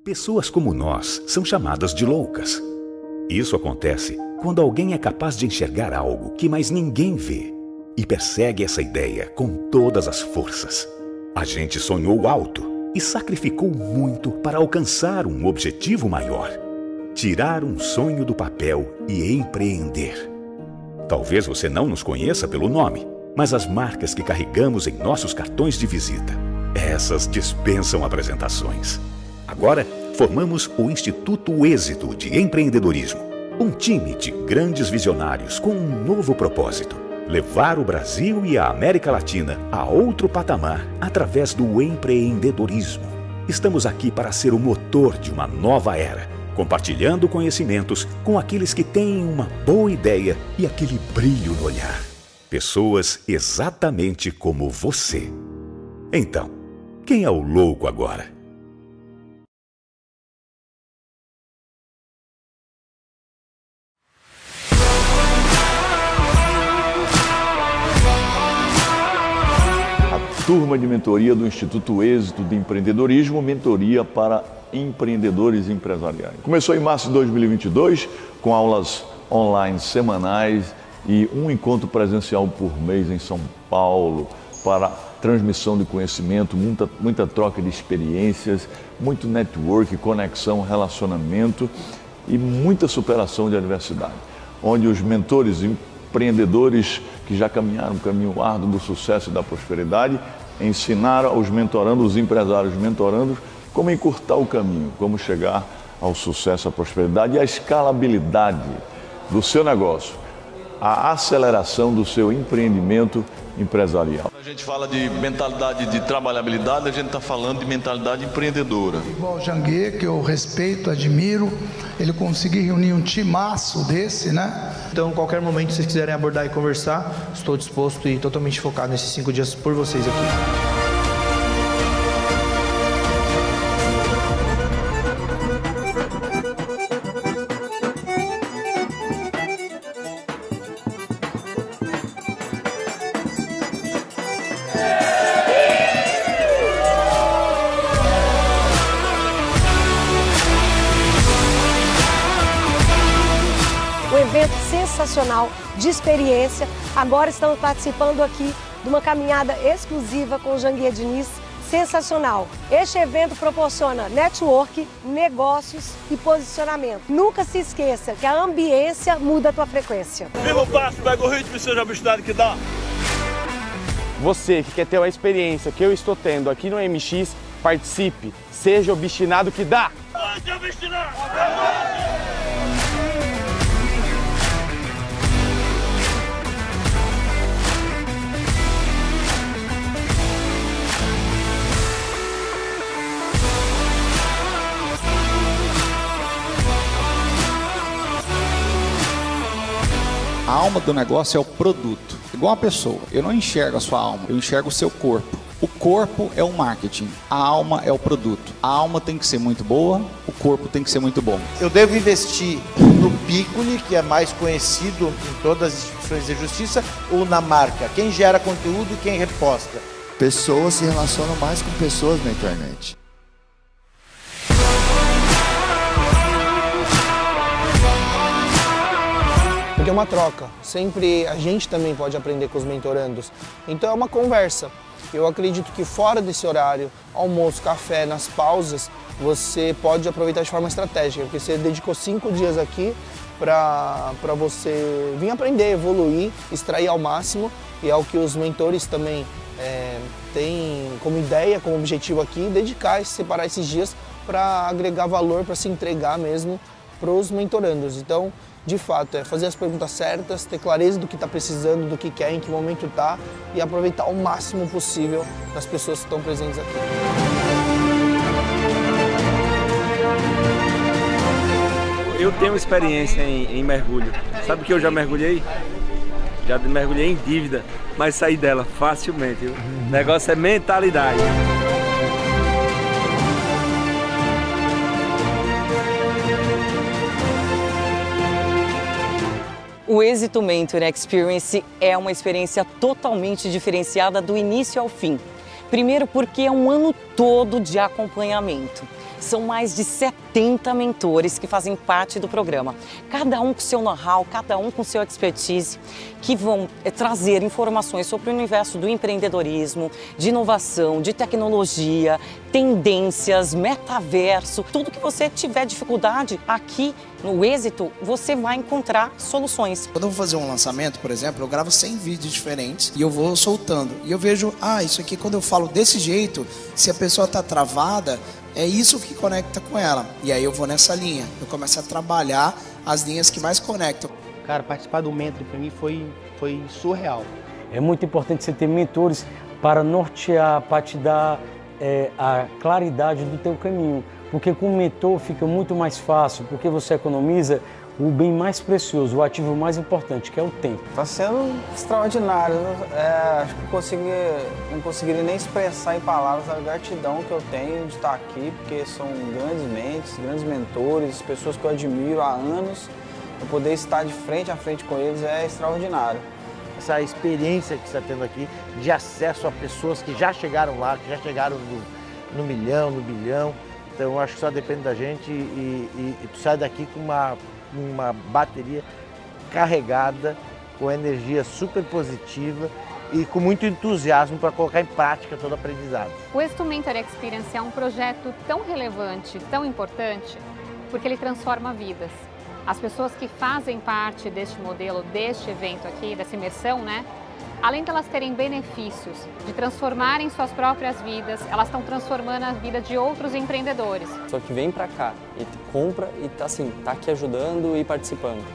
Pessoas como nós são chamadas de loucas. Isso acontece quando alguém é capaz de enxergar algo que mais ninguém vê e persegue essa ideia com todas as forças. A gente sonhou alto e sacrificou muito para alcançar um objetivo maior: tirar um sonho do papel e empreender. Talvez você não nos conheça pelo nome, mas as marcas que carregamos em nossos cartões de visita, essas dispensam apresentações. Agora, formamos o Instituto Êxito de Empreendedorismo, um time de grandes visionários com um novo propósito: levar o Brasil e a América Latina a outro patamar através do empreendedorismo. Estamos aqui para ser o motor de uma nova era, compartilhando conhecimentos com aqueles que têm uma boa ideia e aquele brilho no olhar. Pessoas exatamente como você. Então, quem é o louco agora? Turma de mentoria do Instituto Êxito de Empreendedorismo, mentoria para empreendedores empresariais. Começou em março de 2022, com aulas online semanais e um encontro presencial por mês em São Paulo, para transmissão de conhecimento, muita troca de experiências, muito network, conexão, relacionamento e muita superação de adversidade, onde os mentores empreendedores que já caminharam um caminho árduo do sucesso e da prosperidade ensinaram aos mentorandos, os empresários mentorandos, como encurtar o caminho, como chegar ao sucesso, à prosperidade e à escalabilidade do seu negócio, a aceleração do seu empreendimento empresarial. A gente fala de mentalidade de trabalhabilidade, a gente está falando de mentalidade empreendedora. Igual o Janguier, que eu respeito, admiro, ele conseguiu reunir um timaço desse, né? Então, qualquer momento que vocês quiserem abordar e conversar, estou disposto e totalmente focado nesses 5 dias por vocês aqui. Um evento sensacional, de experiência. Agora estamos participando aqui de uma caminhada exclusiva com o Janguier Diniz, sensacional. Este evento proporciona network, negócios e posicionamento. Nunca se esqueça que a ambiência muda a tua frequência. Viva o passo, pega o ritmo e seja a velocidade que dá. Você que quer ter uma experiência que eu estou tendo aqui no MX, participe, seja obstinado que dá! Pode obstinar! A alma do negócio é o produto. Igual uma pessoa, eu não enxergo a sua alma, eu enxergo o seu corpo. O corpo é o marketing, a alma é o produto. A alma tem que ser muito boa, o corpo tem que ser muito bom. Eu devo investir no Piccoli, que é mais conhecido em todas as instituições de justiça, ou na marca? Quem gera conteúdo e quem reposta? Pessoas se relacionam mais com pessoas na internet. Porque é uma troca, sempre a gente também pode aprender com os mentorandos. Então é uma conversa. Eu acredito que fora desse horário, almoço, café, nas pausas, você pode aproveitar de forma estratégica, porque você dedicou 5 dias aqui para você vir aprender, evoluir, extrair ao máximo, e é o que os mentores também têm como ideia, como objetivo aqui, dedicar, separar esses dias para agregar valor, para se entregar mesmo para os mentorandos. Então, de fato, é fazer as perguntas certas, ter clareza do que está precisando, do que quer, em que momento está e aproveitar o máximo possível das pessoas que estão presentes aqui. Eu tenho experiência em mergulho. Sabe que eu já mergulhei? Já mergulhei em dívida, mas saí dela facilmente. O negócio é mentalidade. O Êxito Mentor Experience é uma experiência totalmente diferenciada do início ao fim. Primeiro porque é um ano todo de acompanhamento. São mais de 70 mentores que fazem parte do programa. Cada um com seu know-how, cada um com seu expertise, que vão trazer informações sobre o universo do empreendedorismo, de inovação, de tecnologia, tendências, metaverso, tudo que você tiver dificuldade aqui no Êxito, você vai encontrar soluções. Quando eu vou fazer um lançamento, por exemplo, eu gravo 100 vídeos diferentes e eu vou soltando. E eu vejo, isso aqui quando eu falo desse jeito, se a pessoa está travada, é isso que conecta com ela. E aí eu vou nessa linha, eu começo a trabalhar as linhas que mais conectam. Cara, participar do Mentor para mim foi surreal. É muito importante você ter mentores para nortear, para te dar a claridade do teu caminho. Porque com o mentor fica muito mais fácil, porque você economiza o bem mais precioso, o ativo mais importante, que é o tempo. Está sendo extraordinário. Acho que não conseguiria nem expressar em palavras a gratidão que eu tenho de estar aqui, porque são grandes mentes, grandes mentores, pessoas que eu admiro há anos. Eu poder estar de frente a frente com eles é extraordinário. Essa experiência que você está tendo aqui de acesso a pessoas que já chegaram lá, que já chegaram no milhão, no bilhão. Então eu acho que só depende da gente e tu sai daqui com uma bateria carregada, com energia super positiva e com muito entusiasmo para colocar em prática todo o aprendizado. O Êxito Mentor Experience é um projeto tão relevante, tão importante, porque ele transforma vidas. As pessoas que fazem parte deste modelo, deste evento aqui, dessa imersão, né? Além de elas terem benefícios de transformarem suas próprias vidas, elas estão transformando a vida de outros empreendedores. Só que vem pra cá e compra e tá aqui ajudando e participando.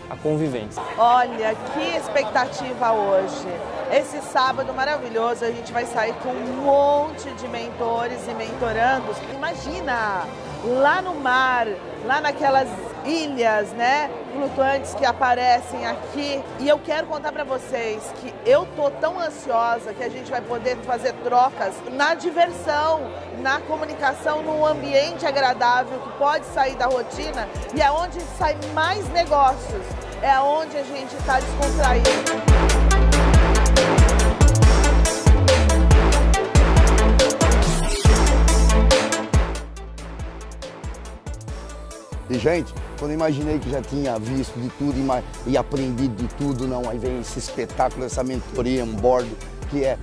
A convivência. Olha, que expectativa hoje. Esse sábado maravilhoso, a gente vai sair com um monte de mentores e mentorandos. Imagina, lá no mar, lá naquelas ilhas, né, flutuantes que aparecem aqui. E eu quero contar para vocês que eu tô tão ansiosa que a gente vai poder fazer trocas na diversão, na comunicação, num ambiente agradável que pode sair da rotina e é onde sai mais negócios, é onde a gente está descontraído. E, gente, quando eu imaginei que já tinha visto de tudo e aprendido de tudo, não, aí vem esse espetáculo, essa mentoria on board, que é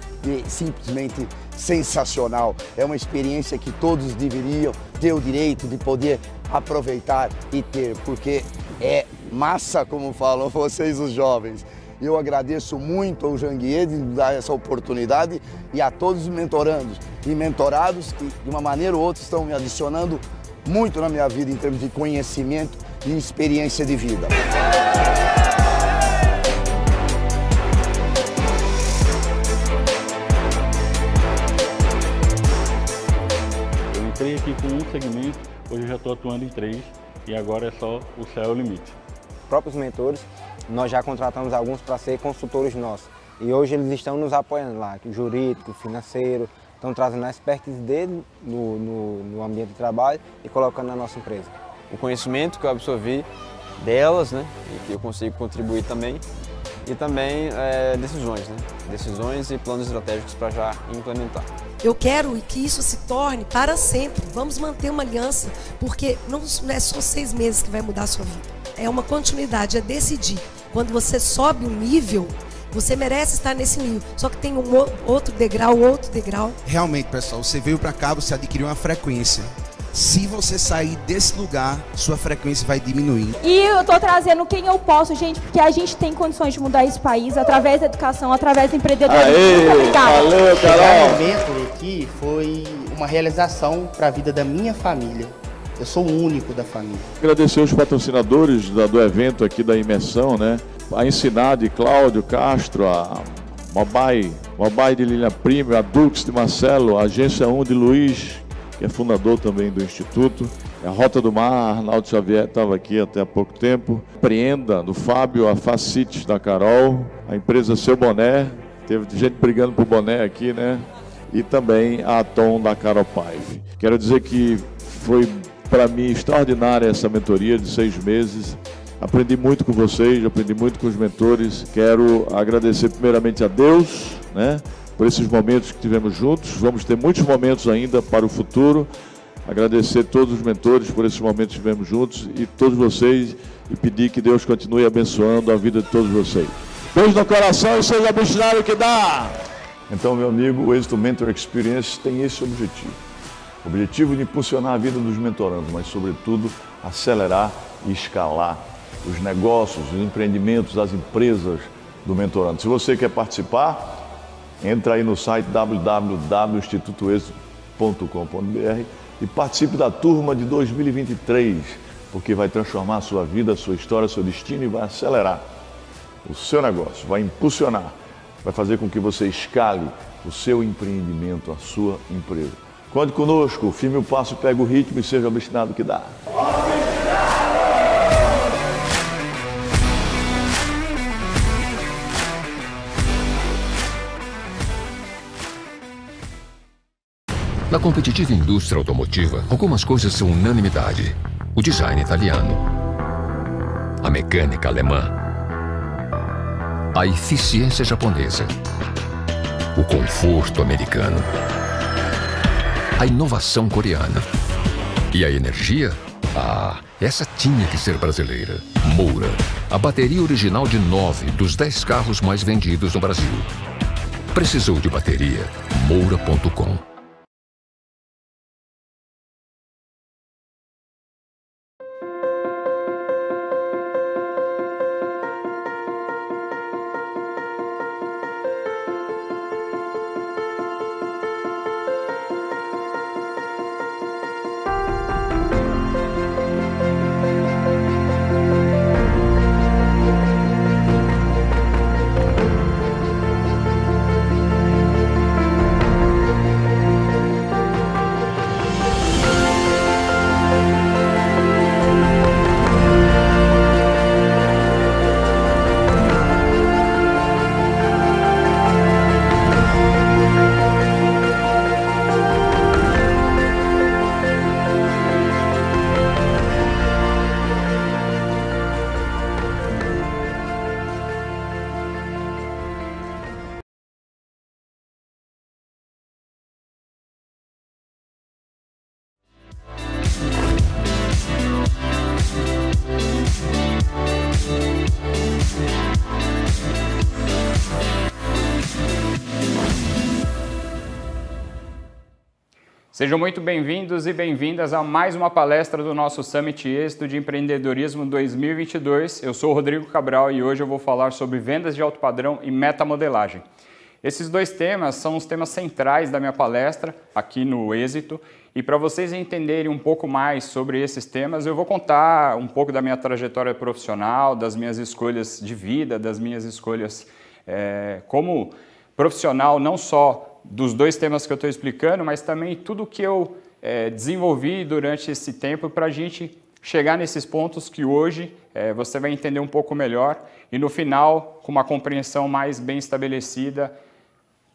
simplesmente sensacional. É uma experiência que todos deveriam ter o direito de poder aproveitar e ter, porque é massa, como falam vocês, os jovens. Eu agradeço muito ao Janguier de dar essa oportunidade e a todos os mentorandos e mentorados que, de uma maneira ou outra, estão me adicionando muito na minha vida em termos de conhecimento e experiência de vida. Eu entrei aqui com um segmento, hoje eu já estou atuando em 3 e agora é só o céu é o limite. Próprios mentores, nós já contratamos alguns para ser consultores nossos e hoje eles estão nos apoiando lá, jurídico, financeiro. Estão trazendo a expertise dele no ambiente de trabalho e colocando na nossa empresa. O conhecimento que eu absorvi delas, né, e que eu consigo contribuir também, e também decisões, né, decisões e planos estratégicos para já implementar. Eu quero que isso se torne para sempre. Vamos manter uma aliança, porque não é só 6 meses que vai mudar a sua vida. É uma continuidade, é decidir. Quando você sobe um nível, você merece estar nesse nível, só que tem um outro degrau. Realmente, pessoal, você veio para cá, você adquiriu uma frequência. Se você sair desse lugar, sua frequência vai diminuir. E eu tô trazendo quem eu posso, gente, porque a gente tem condições de mudar esse país através da educação, através do empreendedorismo. Valeu, Carol! O momento aqui foi uma realização para a vida da minha família. Eu sou o único da família. Agradecer os patrocinadores do evento aqui da imersão, né? A Ensinar de Cláudio Castro, a Mobai de Lilian Prime, a Dux de Marcelo, a Agência 1 de Luiz, que é fundador também do Instituto, a Rota do Mar, Arnaldo Xavier estava aqui até há pouco tempo, Preenda do Fábio, a Facite da Carol, a empresa Seu Boné, teve gente brigando por boné aqui, né? E também a Atom da Carol Paive. Quero dizer que foi para mim extraordinária essa mentoria de 6 meses. Aprendi muito com vocês, aprendi muito com os mentores. Quero agradecer primeiramente a Deus, né, por esses momentos que tivemos juntos. Vamos ter muitos momentos ainda para o futuro. agradecer todos os mentores por esse momento que estivemos juntos e todos vocês e pedir que Deus continue abençoando a vida de todos vocês. Beijo no coração e seja obstinado que dá! Então, meu amigo, o Êxito Mentor Experience tem esse objetivo. O objetivo de impulsionar a vida dos mentorandos, mas, sobretudo, acelerar e escalar os negócios, os empreendimentos, as empresas do mentorando. Se você quer participar, entra aí no site www.institutoexito.com.br e participe da turma de 2023, porque vai transformar a sua vida, a sua história, seu destino e vai acelerar o seu negócio, vai impulsionar, vai fazer com que você escale o seu empreendimento, a sua empresa. Conte conosco, firme o passo, pega o ritmo e seja obstinado que dá. Na competitiva indústria automotiva, algumas coisas são unanimidade. O design italiano, a mecânica alemã, a eficiência japonesa, o conforto americano, a inovação coreana e a energia? Ah, essa tinha que ser brasileira. Moura, a bateria original de 9 dos 10 carros mais vendidos no Brasil. Precisou de bateria? Moura.com. Sejam muito bem-vindos e bem-vindas a mais uma palestra do nosso Summit Êxito de Empreendedorismo 2022. Eu sou o Rodrigo Cabral e hoje eu vou falar sobre vendas de alto padrão e metamodelagem. Esses dois temas são os temas centrais da minha palestra aqui no Êxito e para vocês entenderem um pouco mais sobre esses temas, eu vou contar um pouco da minha trajetória profissional, das minhas escolhas de vida, das minhas escolhas como profissional, não só dos dois temas que eu estou explicando, mas também tudo que eu desenvolvi durante esse tempo para a gente chegar nesses pontos que hoje você vai entender um pouco melhor e no final, com uma compreensão mais bem estabelecida,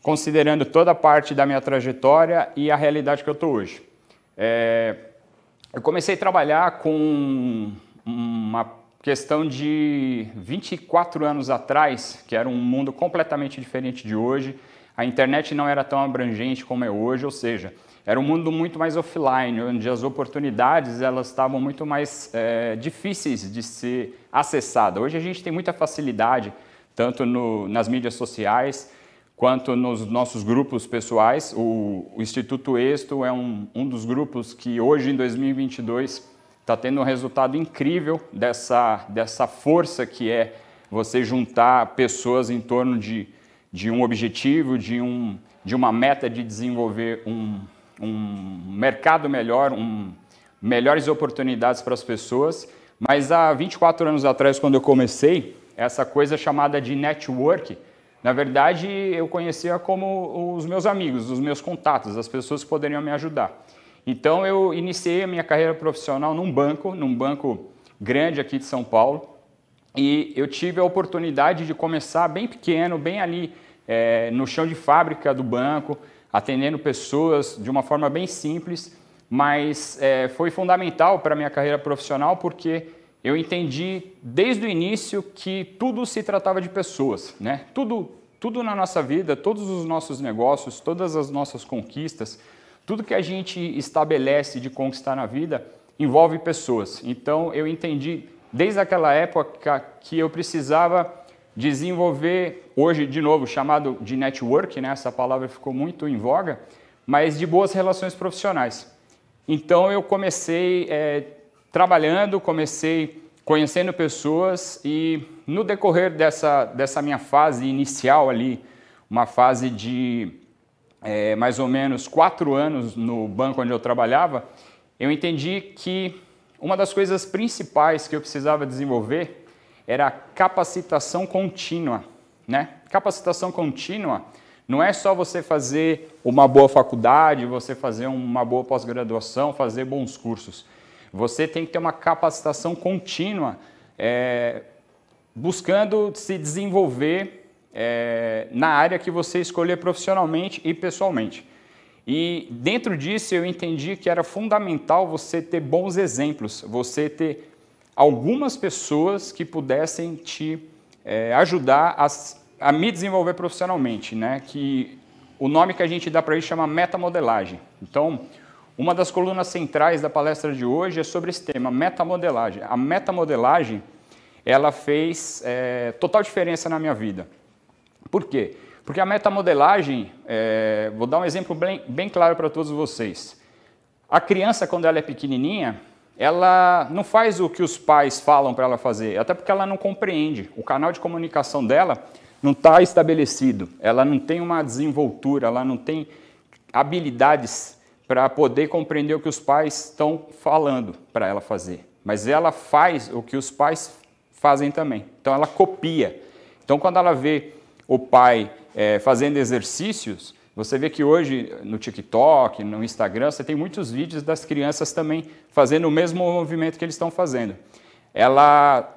considerando toda a parte da minha trajetória e a realidade que eu estou hoje. Eu comecei a trabalhar com uma questão de 24 anos atrás, que era um mundo completamente diferente de hoje. A internet não era tão abrangente como é hoje, ou seja, era um mundo muito mais offline, onde as oportunidades elas estavam muito mais difíceis de ser acessadas. Hoje a gente tem muita facilidade, tanto nas mídias sociais, quanto nos nossos grupos pessoais. O Instituto Êxito é um dos grupos que hoje, em 2022, está tendo um resultado incrível dessa força que é você juntar pessoas em torno de um objetivo, de uma meta de desenvolver um mercado melhor, melhores oportunidades para as pessoas. Mas há 24 anos atrás, quando eu comecei, essa coisa chamada de network, na verdade eu conhecia como os meus amigos, os meus contatos, as pessoas que poderiam me ajudar. Então eu iniciei a minha carreira profissional num banco grande aqui de São Paulo, e eu tive a oportunidade de começar bem pequeno, bem ali no chão de fábrica do banco, atendendo pessoas de uma forma bem simples, mas foi fundamental para a minha carreira profissional porque eu entendi desde o início que tudo se tratava de pessoas, né? Tudo na nossa vida, todos os nossos negócios, todas as nossas conquistas, tudo que a gente estabelece de conquistar na vida envolve pessoas. Então eu entendi desde aquela época que eu precisava desenvolver, hoje de novo chamado de network, né? Essa palavra ficou muito em voga, mas de boas relações profissionais. Então eu comecei trabalhando, comecei conhecendo pessoas e no decorrer dessa minha fase inicial ali, uma fase de mais ou menos 4 anos no banco onde eu trabalhava, eu entendi que uma das coisas principais que eu precisava desenvolver era a capacitação contínua, né? Capacitação contínua não é só você fazer uma boa faculdade, você fazer uma boa pós-graduação, fazer bons cursos. Você tem que ter uma capacitação contínua, buscando se desenvolver na área que você escolher profissionalmente e pessoalmente. E dentro disso eu entendi que era fundamental você ter bons exemplos, você ter algumas pessoas que pudessem te ajudar a me desenvolver profissionalmente, né? Que o nome que a gente dá para isso chama metamodelagem. Então, uma das colunas centrais da palestra de hoje é sobre esse tema, metamodelagem. A metamodelagem, ela fez total diferença na minha vida. Por quê? Porque a metamodelagem, vou dar um exemplo bem claro para todos vocês. A criança, quando ela é pequenininha, ela não faz o que os pais falam para ela fazer, até porque ela não compreende. O canal de comunicação dela não está estabelecido, ela não tem uma desenvoltura, ela não tem habilidades para poder compreender o que os pais estão falando para ela fazer. Mas ela faz o que os pais fazem também. Então ela copia. Então quando ela vê o pai fazendo exercícios, você vê que hoje no TikTok, no Instagram, você tem muitos vídeos das crianças também fazendo o mesmo movimento que eles estão fazendo. Ela,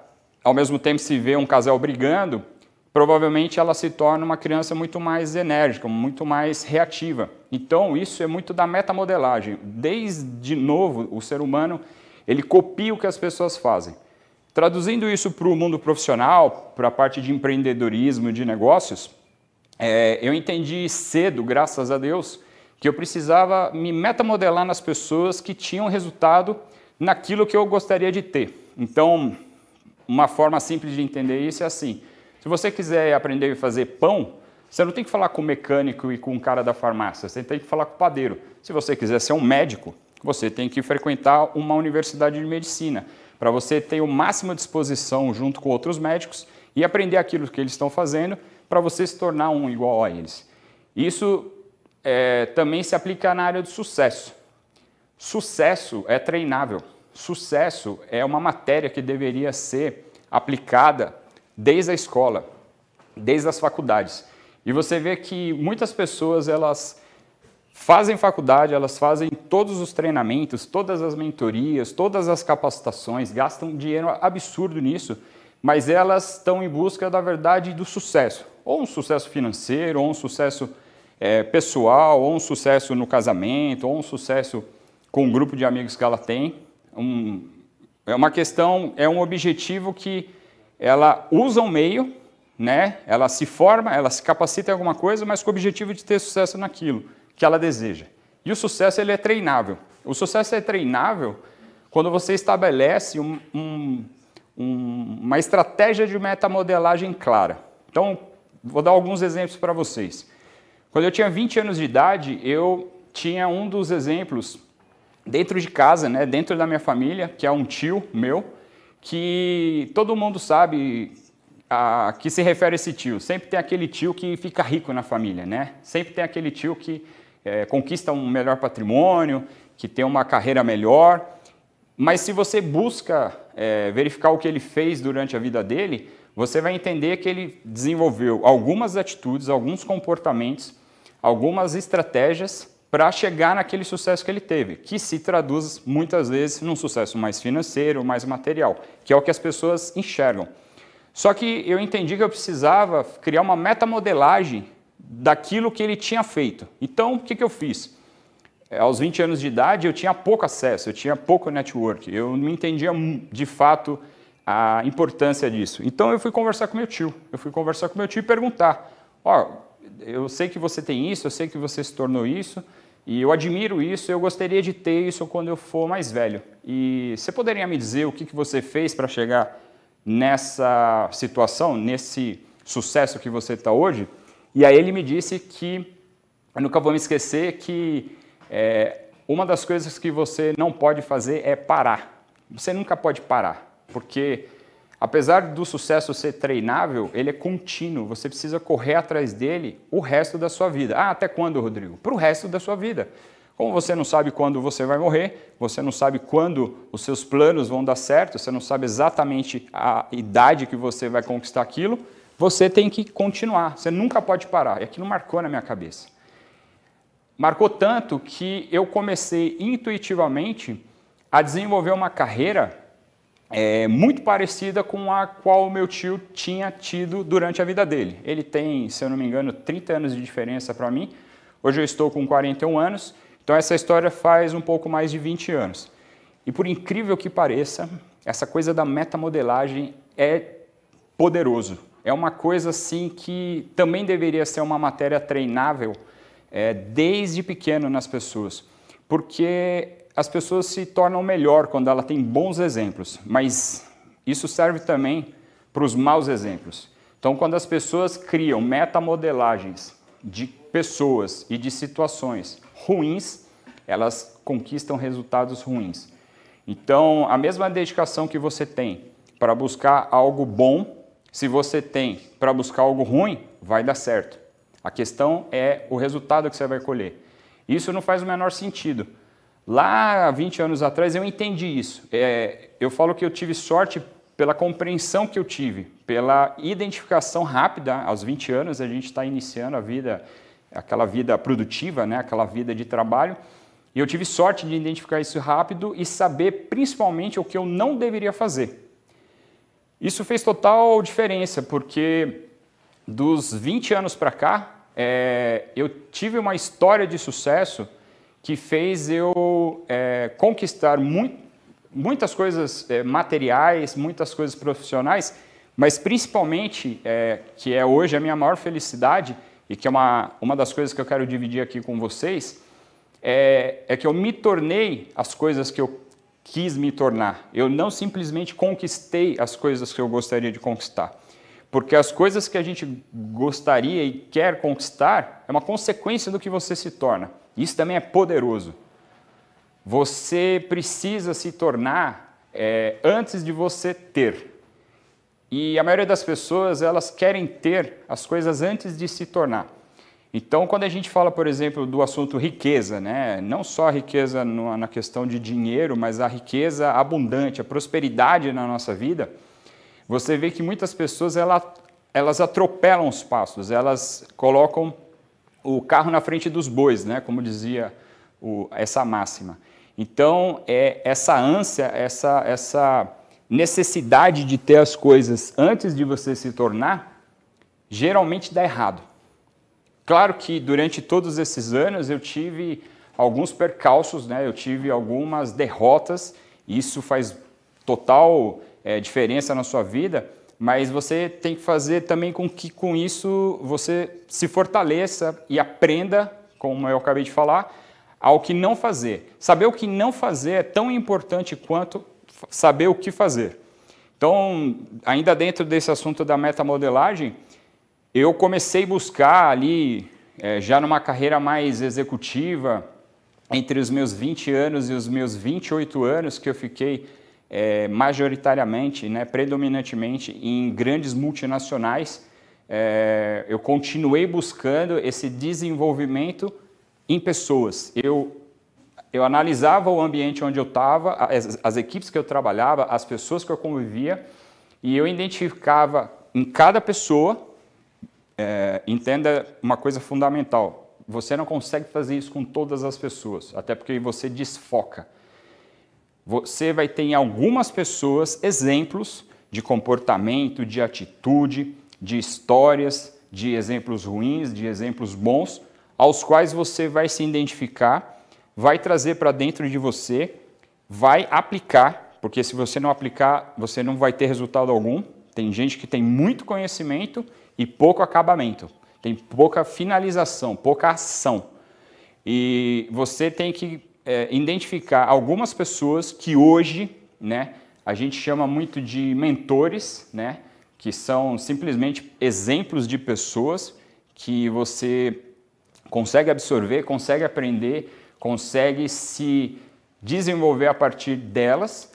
ao mesmo tempo, se vê um casal brigando, provavelmente ela se torna uma criança muito mais enérgica, muito mais reativa. Então, isso é muito da metamodelagem. Desde novo, o ser humano, ele copia o que as pessoas fazem. Traduzindo isso para o mundo profissional, para a parte de empreendedorismo e de negócios, eu entendi cedo, graças a Deus, que eu precisava me metamodelar nas pessoas que tinham resultado naquilo que eu gostaria de ter. Então, uma forma simples de entender isso é assim: se você quiser aprender a fazer pão, você não tem que falar com o mecânico e com o cara da farmácia, você tem que falar com o padeiro. Se você quiser ser um médico, você tem que frequentar uma universidade de medicina, para você ter o máximo de disposição junto com outros médicos e aprender aquilo que eles estão fazendo, para você se tornar um igual a eles. Isso também se aplica na área do sucesso. Sucesso é treinável. Sucesso é uma matéria que deveria ser aplicada desde a escola, desde as faculdades. E você vê que muitas pessoas, elas fazem faculdade, elas fazem todos os treinamentos, todas as mentorias, todas as capacitações, gastam dinheiro absurdo nisso, mas elas estão em busca da verdade do sucesso. Ou um sucesso financeiro, ou um sucesso pessoal, ou um sucesso no casamento, ou um sucesso com um grupo de amigos que ela tem. É uma questão, é um objetivo que ela usa um meio, né? Ela se forma, ela se capacita em alguma coisa, mas com o objetivo de ter sucesso naquilo que ela deseja. E o sucesso, ele é treinável. O sucesso é treinável quando você estabelece uma estratégia de metamodelagem clara. Então, vou dar alguns exemplos para vocês. Quando eu tinha 20 anos de idade, eu tinha um dos exemplos dentro de casa, né, dentro da minha família, que é um tio meu, que todo mundo sabe a que se refere esse tio. Sempre tem aquele tio que fica rico na família, né? Sempre tem aquele tio que conquista um melhor patrimônio, que tem uma carreira melhor. Mas se você busca verificar o que ele fez durante a vida dele, você vai entender que ele desenvolveu algumas atitudes, alguns comportamentos, algumas estratégias para chegar naquele sucesso que ele teve, que se traduz muitas vezes num sucesso mais financeiro, mais material, que é o que as pessoas enxergam. Só que eu entendi que eu precisava criar uma metamodelagem daquilo que ele tinha feito. Então, o que eu fiz? Aos 20 anos de idade, eu tinha pouco acesso, eu tinha pouco network, eu não entendia de fato a importância disso. Então, eu fui conversar com meu tio. Eu fui conversar com meu tio e perguntar: ó, eu sei que você tem isso, eu sei que você se tornou isso, E eu admiro isso, eu gostaria de ter isso quando eu for mais velho. E você poderia me dizer o que você fez para chegar nessa situação, nesse sucesso que você está hoje? E aí ele me disse que, eu nunca vou me esquecer, que uma das coisas que você não pode fazer é parar. Você nunca pode parar, porque apesar do sucesso ser treinável, ele é contínuo, você precisa correr atrás dele o resto da sua vida. Ah, até quando, Rodrigo? Para o resto da sua vida. Como você não sabe quando você vai morrer, você não sabe quando os seus planos vão dar certo, você não sabe exatamente a idade que você vai conquistar aquilo, você tem que continuar, você nunca pode parar. E aquilo marcou na minha cabeça. Marcou tanto que eu comecei intuitivamente a desenvolver uma carreira muito parecida com a qual o meu tio tinha tido durante a vida dele. Ele tem, se eu não me engano, 30 anos de diferença para mim. Hoje eu estou com 41 anos, então essa história faz um pouco mais de 20 anos. E por incrível que pareça, essa coisa da metamodelagem é poderoso. É uma coisa assim que também deveria ser uma matéria treinável desde pequeno nas pessoas, porque as pessoas se tornam melhor quando ela tem bons exemplos, mas isso serve também para os maus exemplos. Então, quando as pessoas criam metamodelagens de pessoas e de situações ruins, elas conquistam resultados ruins. Então, a mesma dedicação que você tem para buscar algo bom, se você tem para buscar algo ruim, vai dar certo. A questão é o resultado que você vai colher. Isso não faz o menor sentido. Lá, há 20 anos atrás, eu entendi isso. Eu falo que eu tive sorte pela compreensão que eu tive, pela identificação rápida. Aos 20 anos, a gente está iniciando a vida, aquela vida produtiva, né? Aquela vida de trabalho. E eu tive sorte de identificar isso rápido e saber, principalmente, o que eu não deveria fazer. Isso fez total diferença, porque dos 20 anos para cá, eu tive uma história de sucesso que fez eu conquistar muitas coisas materiais, muitas coisas profissionais, mas principalmente, que é hoje a minha maior felicidade, e que é uma das coisas que eu quero dividir aqui com vocês, é que eu me tornei as coisas que eu quis me tornar. Eu não simplesmente conquistei as coisas que eu gostaria de conquistar. Porque as coisas que a gente gostaria e quer conquistar é uma consequência do que você se torna. Isso também é poderoso. Você precisa se tornar antes de você ter. E a maioria das pessoas, elas querem ter as coisas antes de se tornar. Então, quando a gente fala, por exemplo, do assunto riqueza, né? Não só a riqueza na questão de dinheiro, mas a riqueza abundante, a prosperidade na nossa vida, você vê que muitas pessoas elas atropelam os passos, elas colocam o carro na frente dos bois, né? Como dizia essa máxima. Então, essa ânsia, essa necessidade de ter as coisas antes de você se tornar, geralmente dá errado. Claro que durante todos esses anos eu tive alguns percalços, né? Eu tive algumas derrotas, e isso faz total diferença na sua vida, mas você tem que fazer também com que com isso você se fortaleça e aprenda, como eu acabei de falar, ao que não fazer. Saber o que não fazer é tão importante quanto saber o que fazer. Então, ainda dentro desse assunto da metamodelagem, eu comecei a buscar ali, já numa carreira mais executiva, entre os meus 20 anos e os meus 28 anos, que eu fiquei majoritariamente, né, predominantemente em grandes multinacionais, eu continuei buscando esse desenvolvimento em pessoas. Eu analisava o ambiente onde eu estava, as equipes que eu trabalhava, as pessoas que eu convivia, e eu identificava em cada pessoa, entenda uma coisa fundamental, você não consegue fazer isso com todas as pessoas, até porque você desfoca. Você vai ter em algumas pessoas exemplos de comportamento, de atitude, de histórias, de exemplos ruins, de exemplos bons, aos quais você vai se identificar, vai trazer para dentro de você, vai aplicar, porque se você não aplicar, você não vai ter resultado algum. Tem gente que tem muito conhecimento e pouco acabamento, tem pouca finalização, pouca ação. E você tem que identificar algumas pessoas que hoje, né, a gente chama muito de mentores, né, que são simplesmente exemplos de pessoas que você consegue absorver, consegue aprender, consegue se desenvolver a partir delas,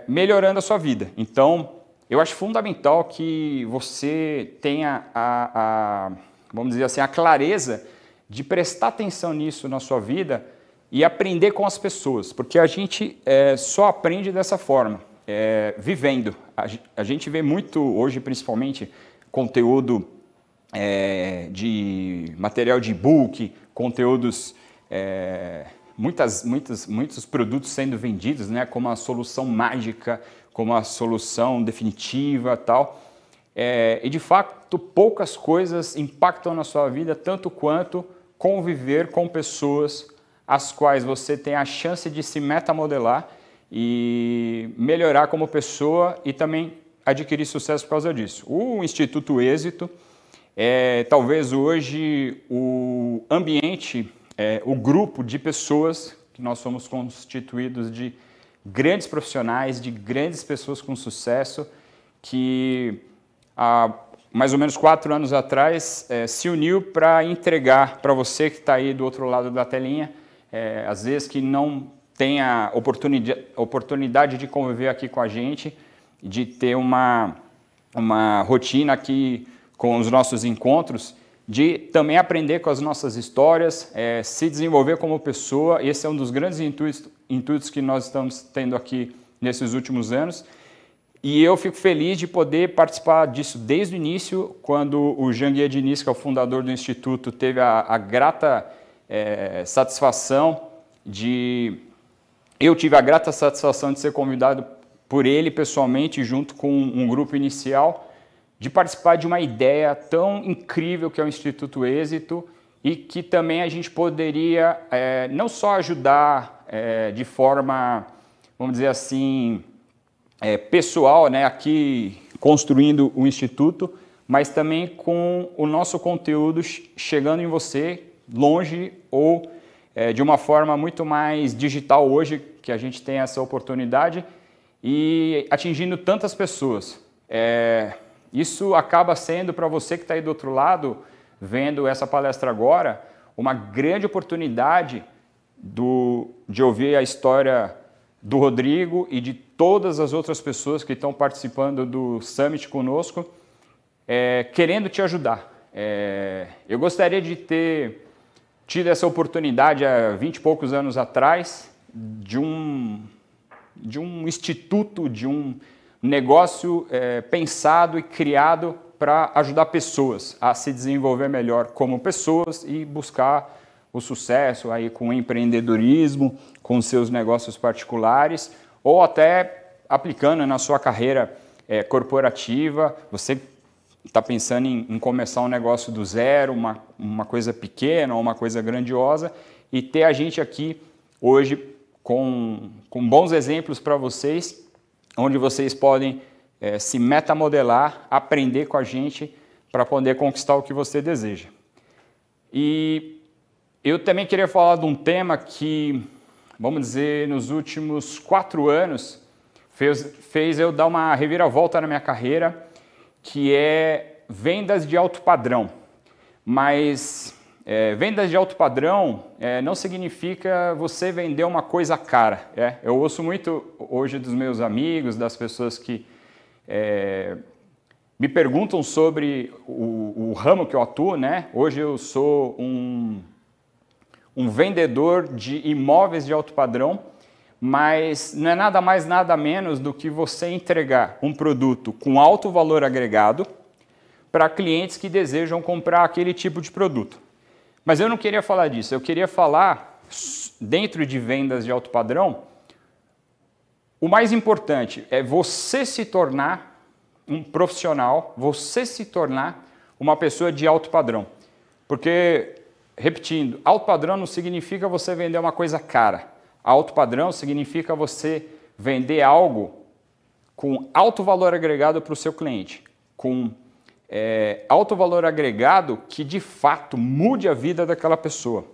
melhorando a sua vida. Então, eu acho fundamental que você tenha vamos dizer assim, a clareza de prestar atenção nisso na sua vida e aprender com as pessoas, porque a gente só aprende dessa forma, vivendo. A gente vê muito hoje, principalmente, conteúdo de material de e-book, conteúdos, muitos produtos sendo vendidos, né, como a solução mágica, como a solução definitiva, tal. E de fato, poucas coisas impactam na sua vida tanto quanto conviver com pessoas as quais você tem a chance de se metamodelar e melhorar como pessoa e também adquirir sucesso por causa disso. O Instituto Êxito talvez hoje o ambiente, o grupo de pessoas que nós somos constituídos de grandes profissionais, de grandes pessoas com sucesso, que há mais ou menos 4 anos atrás se uniu para entregar para você que está aí do outro lado da telinha, às vezes que não tem a oportunidade de conviver aqui com a gente, de ter uma rotina aqui com os nossos encontros, de também aprender com as nossas histórias, se desenvolver como pessoa. Esse é um dos grandes intuitos que nós estamos tendo aqui nesses últimos anos. E eu fico feliz de poder participar disso desde o início, quando o Janguier Diniz, que é o fundador do Instituto, teve a grata satisfação eu tive a grata satisfação de ser convidado por ele pessoalmente, junto com um grupo inicial, de participar de uma ideia tão incrível que é o Instituto Êxito, e que também a gente poderia não só ajudar de forma, vamos dizer assim, pessoal, né, aqui construindo o Instituto, mas também com o nosso conteúdo chegando em você, longe ou de uma forma muito mais digital hoje, que a gente tem essa oportunidade, e atingindo tantas pessoas. Isso acaba sendo, para você que está aí do outro lado, vendo essa palestra agora, uma grande oportunidade de ouvir a história do Rodrigo e de todas as outras pessoas que estão participando do Summit conosco, querendo te ajudar. Eu gostaria de ter tido essa oportunidade há 20 e poucos anos atrás, de um instituto, de um negócio pensado e criado para ajudar pessoas a se desenvolver melhor como pessoas e buscar o sucesso aí com o empreendedorismo, com seus negócios particulares, ou até aplicando na sua carreira corporativa. Você está pensando em começar um negócio do zero, uma coisa pequena ou uma coisa grandiosa, e ter a gente aqui hoje com bons exemplos para vocês, onde vocês podem se metamodelar, aprender com a gente para poder conquistar o que você deseja. E eu também queria falar de um tema que, vamos dizer, nos últimos 4 anos fez eu dar uma reviravolta na minha carreira, que é vendas de alto padrão. Mas vendas de alto padrão não significa você vender uma coisa cara. Eu ouço muito hoje dos meus amigos, das pessoas que me perguntam sobre o ramo que eu atuo, né? Hoje eu sou um vendedor de imóveis de alto padrão, mas não é nada mais, nada menos do que você entregar um produto com alto valor agregado para clientes que desejam comprar aquele tipo de produto. Mas eu não queria falar disso, eu queria falar, dentro de vendas de alto padrão, o mais importante é você se tornar um profissional, você se tornar uma pessoa de alto padrão. Porque, repetindo, alto padrão não significa você vender uma coisa cara. Alto padrão significa você vender algo com alto valor agregado para o seu cliente, com alto valor agregado que de fato mude a vida daquela pessoa.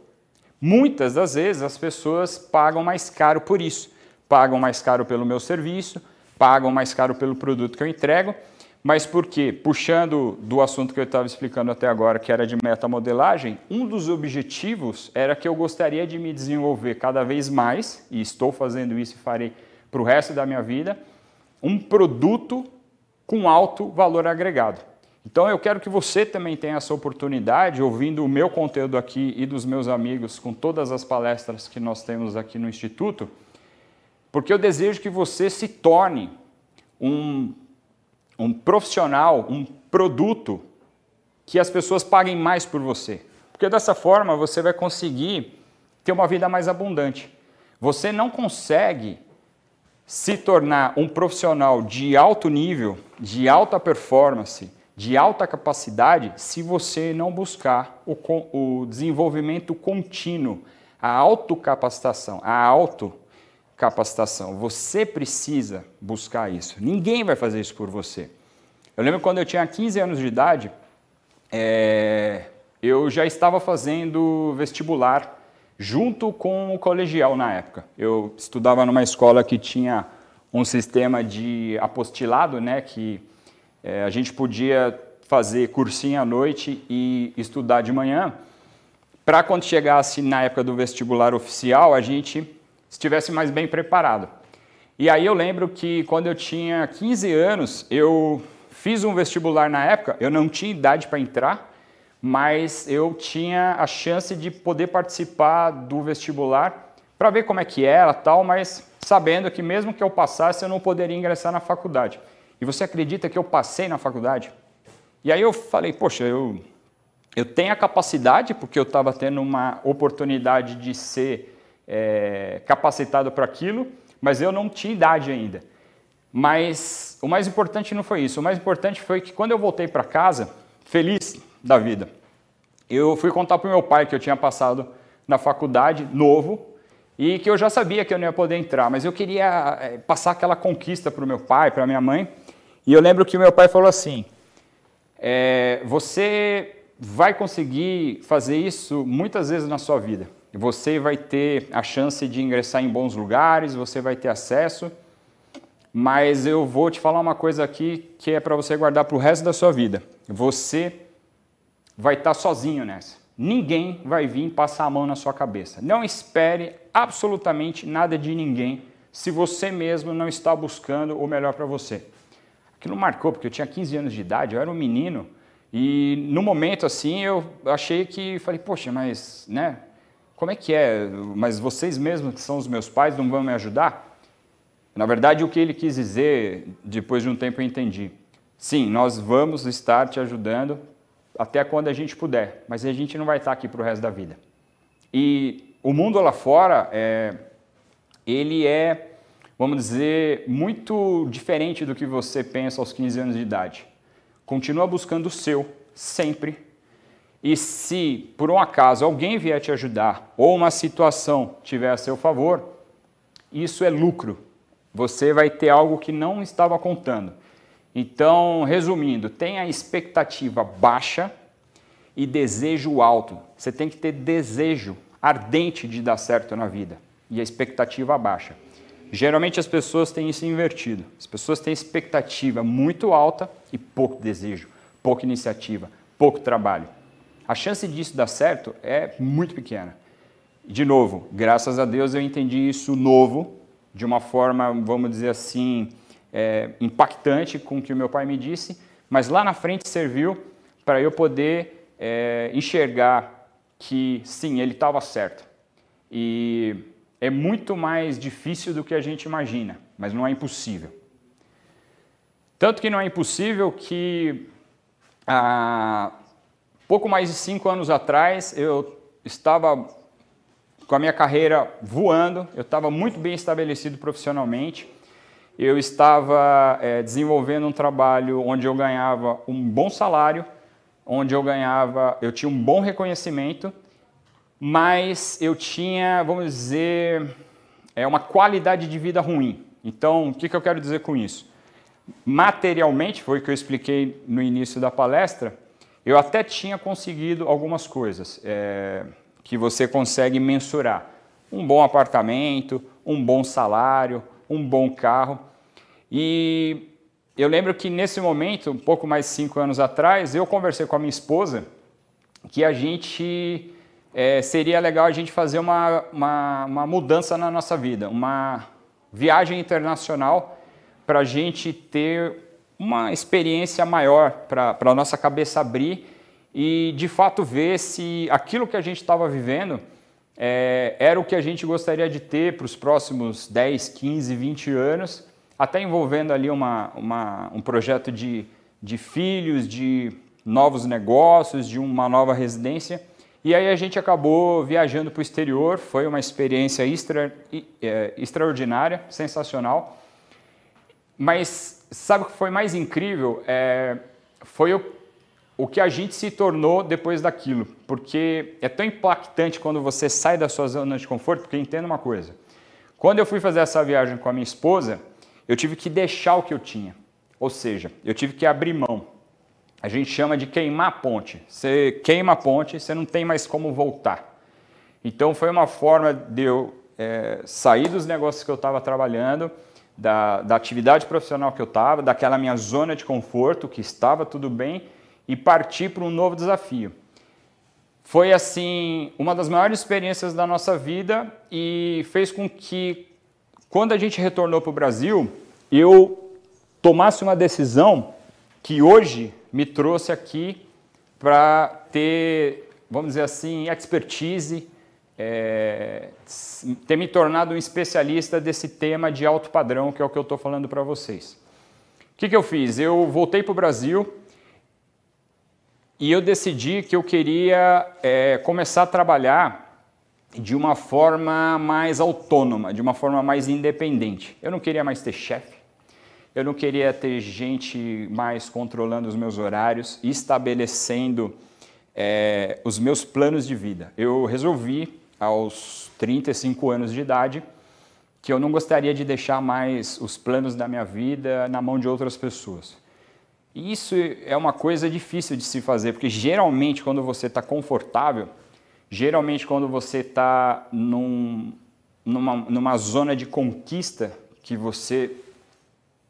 Muitas das vezes as pessoas pagam mais caro por isso, pagam mais caro pelo meu serviço, pagam mais caro pelo produto que eu entrego, mas por quê? Puxando do assunto que eu estava explicando até agora, que era de metamodelagem, um dos objetivos era que eu gostaria de me desenvolver cada vez mais, e estou fazendo isso e farei para o resto da minha vida, um produto com alto valor agregado. Então eu quero que você também tenha essa oportunidade, ouvindo o meu conteúdo aqui e dos meus amigos, com todas as palestras que nós temos aqui no Instituto, porque eu desejo que você se torne um profissional, um produto que as pessoas paguem mais por você. Porque dessa forma você vai conseguir ter uma vida mais abundante. Você não consegue se tornar um profissional de alto nível, de alta performance, de alta capacidade, se você não buscar o desenvolvimento contínuo, a autocapacitação, Você precisa buscar isso. Ninguém vai fazer isso por você. Eu lembro quando eu tinha 15 anos de idade, eu já estava fazendo vestibular junto com o colegial na época. Eu estudava numa escola que tinha um sistema de apostilado, né, que a gente podia fazer cursinho à noite e estudar de manhã, para quando chegasse na época do vestibular oficial, a gente estivesse mais bem preparado. E aí eu lembro que quando eu tinha 15 anos, eu fiz um vestibular na época, eu não tinha idade para entrar, mas eu tinha a chance de poder participar do vestibular para ver como é que era, tal, mas sabendo que mesmo que eu passasse, eu não poderia ingressar na faculdade. E você acredita que eu passei na faculdade? E aí eu falei, poxa, eu tenho a capacidade, porque eu estava tendo uma oportunidade de ser capacitado para aquilo, mas eu não tinha idade ainda. Mas o mais importante não foi isso. O mais importante foi que quando eu voltei para casa, feliz da vida, eu fui contar para o meu pai que eu tinha passado na faculdade, novo, e que eu já sabia que eu não ia poder entrar, mas eu queria passar aquela conquista para o meu pai, para a minha mãe. E eu lembro que o meu pai falou assim, você vai conseguir fazer isso muitas vezes na sua vida. Você vai ter a chance de ingressar em bons lugares, você vai ter acesso, mas eu vou te falar uma coisa aqui que é para você guardar para o resto da sua vida. Você vai estar sozinho nessa. Ninguém vai vir passar a mão na sua cabeça. Não espere absolutamente nada de ninguém se você mesmo não está buscando o melhor para você. Aquilo marcou, porque eu tinha 15 anos de idade, eu era um menino, e no momento assim eu achei que, falei, poxa, mas, né, como é que é? Mas vocês mesmos que são os meus pais não vão me ajudar? Na verdade, o que ele quis dizer, depois de um tempo eu entendi. Sim, nós vamos estar te ajudando até quando a gente puder, mas a gente não vai estar aqui para o resto da vida. E o mundo lá fora, ele é, vamos dizer, muito diferente do que você pensa aos 15 anos de idade. Continua buscando o seu, sempre. E se, por um acaso, alguém vier te ajudar ou uma situação tiver a seu favor, isso é lucro. Você vai ter algo que não estava contando. Então, resumindo, tenha expectativa baixa e desejo alto. Você tem que ter desejo ardente de dar certo na vida e a expectativa baixa. Geralmente as pessoas têm isso invertido. As pessoas têm expectativa muito alta e pouco desejo, pouca iniciativa, pouco trabalho. A chance disso dar certo é muito pequena. De novo, graças a Deus eu entendi isso novo, de uma forma, vamos dizer assim, impactante com o que o meu pai me disse, mas lá na frente serviu para eu poder enxergar que sim, ele estava certo. E é muito mais difícil do que a gente imagina, mas não é impossível. Tanto que não é impossível que pouco mais de 5 anos atrás eu estava com a minha carreira voando, eu estava muito bem estabelecido profissionalmente, eu estava desenvolvendo um trabalho onde eu ganhava um bom salário, onde eu tinha um bom reconhecimento, mas eu tinha, vamos dizer, uma qualidade de vida ruim. Então, o que eu quero dizer com isso? Materialmente, foi o que eu expliquei no início da palestra, eu até tinha conseguido algumas coisas, que você consegue mensurar. Um bom apartamento, um bom salário, um bom carro. E eu lembro que nesse momento, um pouco mais de 5 anos atrás, eu conversei com a minha esposa que a gente seria legal a gente fazer uma mudança na nossa vida, uma viagem internacional para a gente ter uma experiência maior, para a nossa cabeça abrir e de fato ver se aquilo que a gente estava vivendo era o que a gente gostaria de ter para os próximos 10, 15, 20 anos, até envolvendo ali um projeto de filhos, de novos negócios, de uma nova residência. E aí a gente acabou viajando para o exterior, foi uma experiência extraordinária, sensacional. Mas sabe o que foi mais incrível? Foi o que a gente se tornou depois daquilo. Porque é tão impactante quando você sai da sua zona de conforto, porque entenda uma coisa. Quando eu fui fazer essa viagem com a minha esposa, eu tive que deixar o que eu tinha. Ou seja, eu tive que abrir mão. A gente chama de queimar a ponte. Você queima a ponte, você não tem mais como voltar. Então foi uma forma de eu sair dos negócios que eu estava trabalhando, da atividade profissional que eu estava, daquela minha zona de conforto, que estava tudo bem, e partir para um novo desafio. Foi, assim, uma das maiores experiências da nossa vida e fez com que, quando a gente retornou para o Brasil, eu tomasse uma decisão que hoje me trouxe aqui para ter, vamos dizer assim, expertise, ter me tornado um especialista desse tema de alto padrão, que é o que eu estou falando para vocês. O que eu fiz? Eu voltei para o Brasil e eu decidi que eu queria começar a trabalhar de uma forma mais autônoma, de uma forma mais independente. Eu não queria mais ter chefe, eu não queria ter gente mais controlando os meus horários, estabelecendo os meus planos de vida. Eu resolvi, aos 35 anos de idade, que eu não gostaria de deixar mais os planos da minha vida na mão de outras pessoas. E isso é uma coisa difícil de se fazer, porque geralmente quando você está confortável, geralmente quando você está numa zona de conquista que você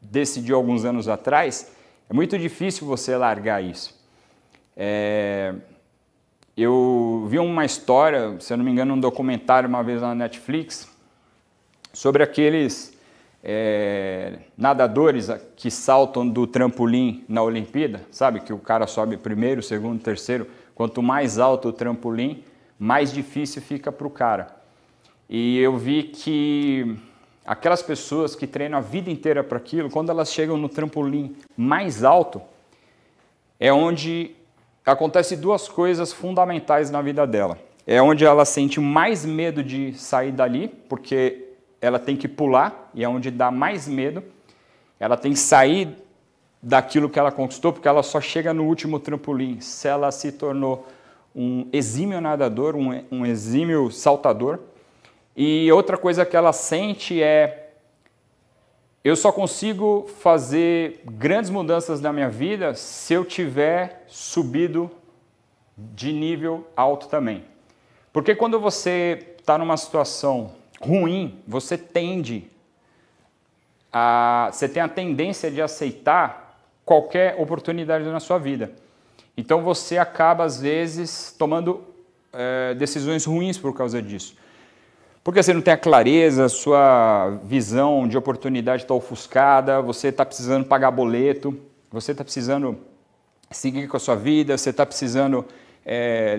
decidiu alguns anos atrás, é muito difícil você largar isso. Eu vi uma história, se eu não me engano, um documentário uma vez na Netflix, sobre aqueles nadadores que saltam do trampolim na Olimpíada, sabe? Que o cara sobe primeiro, segundo, terceiro. Quanto mais alto o trampolim, mais difícil fica para o cara. E eu vi que aquelas pessoas que treinam a vida inteira para aquilo, quando elas chegam no trampolim mais alto, é onde acontecem duas coisas fundamentais na vida dela. É onde ela sente mais medo de sair dali, porque ela tem que pular, e é onde dá mais medo. Ela tem que sair daquilo que ela conquistou, porque ela só chega no último trampolim se ela se tornou um exímio nadador, um exímio saltador. E outra coisa que ela sente eu só consigo fazer grandes mudanças na minha vida se eu tiver subido de nível alto também. Porque quando você está numa situação ruim, você tem a tendência de aceitar qualquer oportunidade na sua vida. Então você acaba, às vezes, tomando decisões ruins por causa disso. Porque você não tem a clareza, sua visão de oportunidade está ofuscada, você está precisando pagar boleto, você está precisando seguir com a sua vida, você está precisando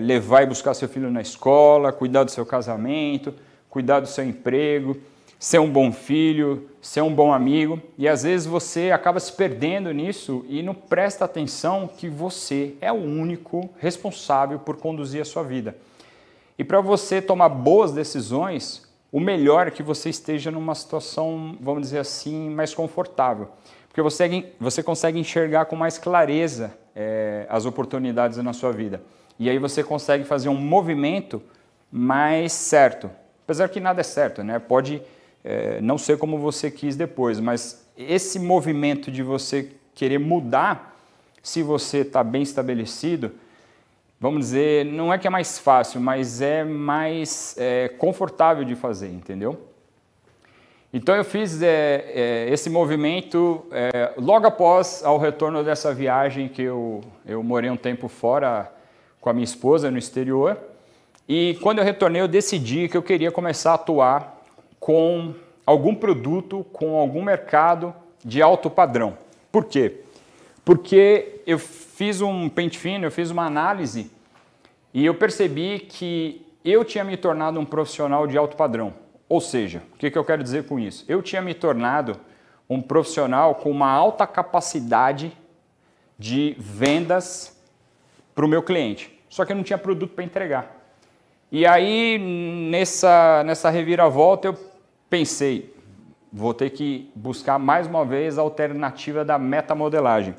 levar e buscar seu filho na escola, cuidar do seu casamento, cuidar do seu emprego, ser um bom filho, ser um bom amigo. E às vezes você acaba se perdendo nisso e não presta atenção que você é o único responsável por conduzir a sua vida. E para você tomar boas decisões, o melhor é que você esteja numa situação, vamos dizer assim, mais confortável. Porque você consegue enxergar com mais clareza as oportunidades na sua vida. E aí você consegue fazer um movimento mais certo. Apesar que nada é certo, né? Pode não ser como você quis depois, mas esse movimento de você querer mudar, se você está bem estabelecido, vamos dizer, não é que é mais fácil, mas é mais confortável de fazer, entendeu? Então eu fiz esse movimento logo após ao retorno dessa viagem que eu morei um tempo fora com a minha esposa no exterior. E quando eu retornei, eu decidi que eu queria começar a atuar com algum produto, com algum mercado de alto padrão. Por quê? Porque eu fiz um pente fino, eu fiz uma análise e eu percebi que eu tinha me tornado um profissional de alto padrão. Ou seja, o que eu quero dizer com isso? Eu tinha me tornado um profissional com uma alta capacidade de vendas para o meu cliente. Só que eu não tinha produto para entregar. E aí, nessa reviravolta, eu pensei, vou ter que buscar mais uma vez a alternativa da metamodelagem.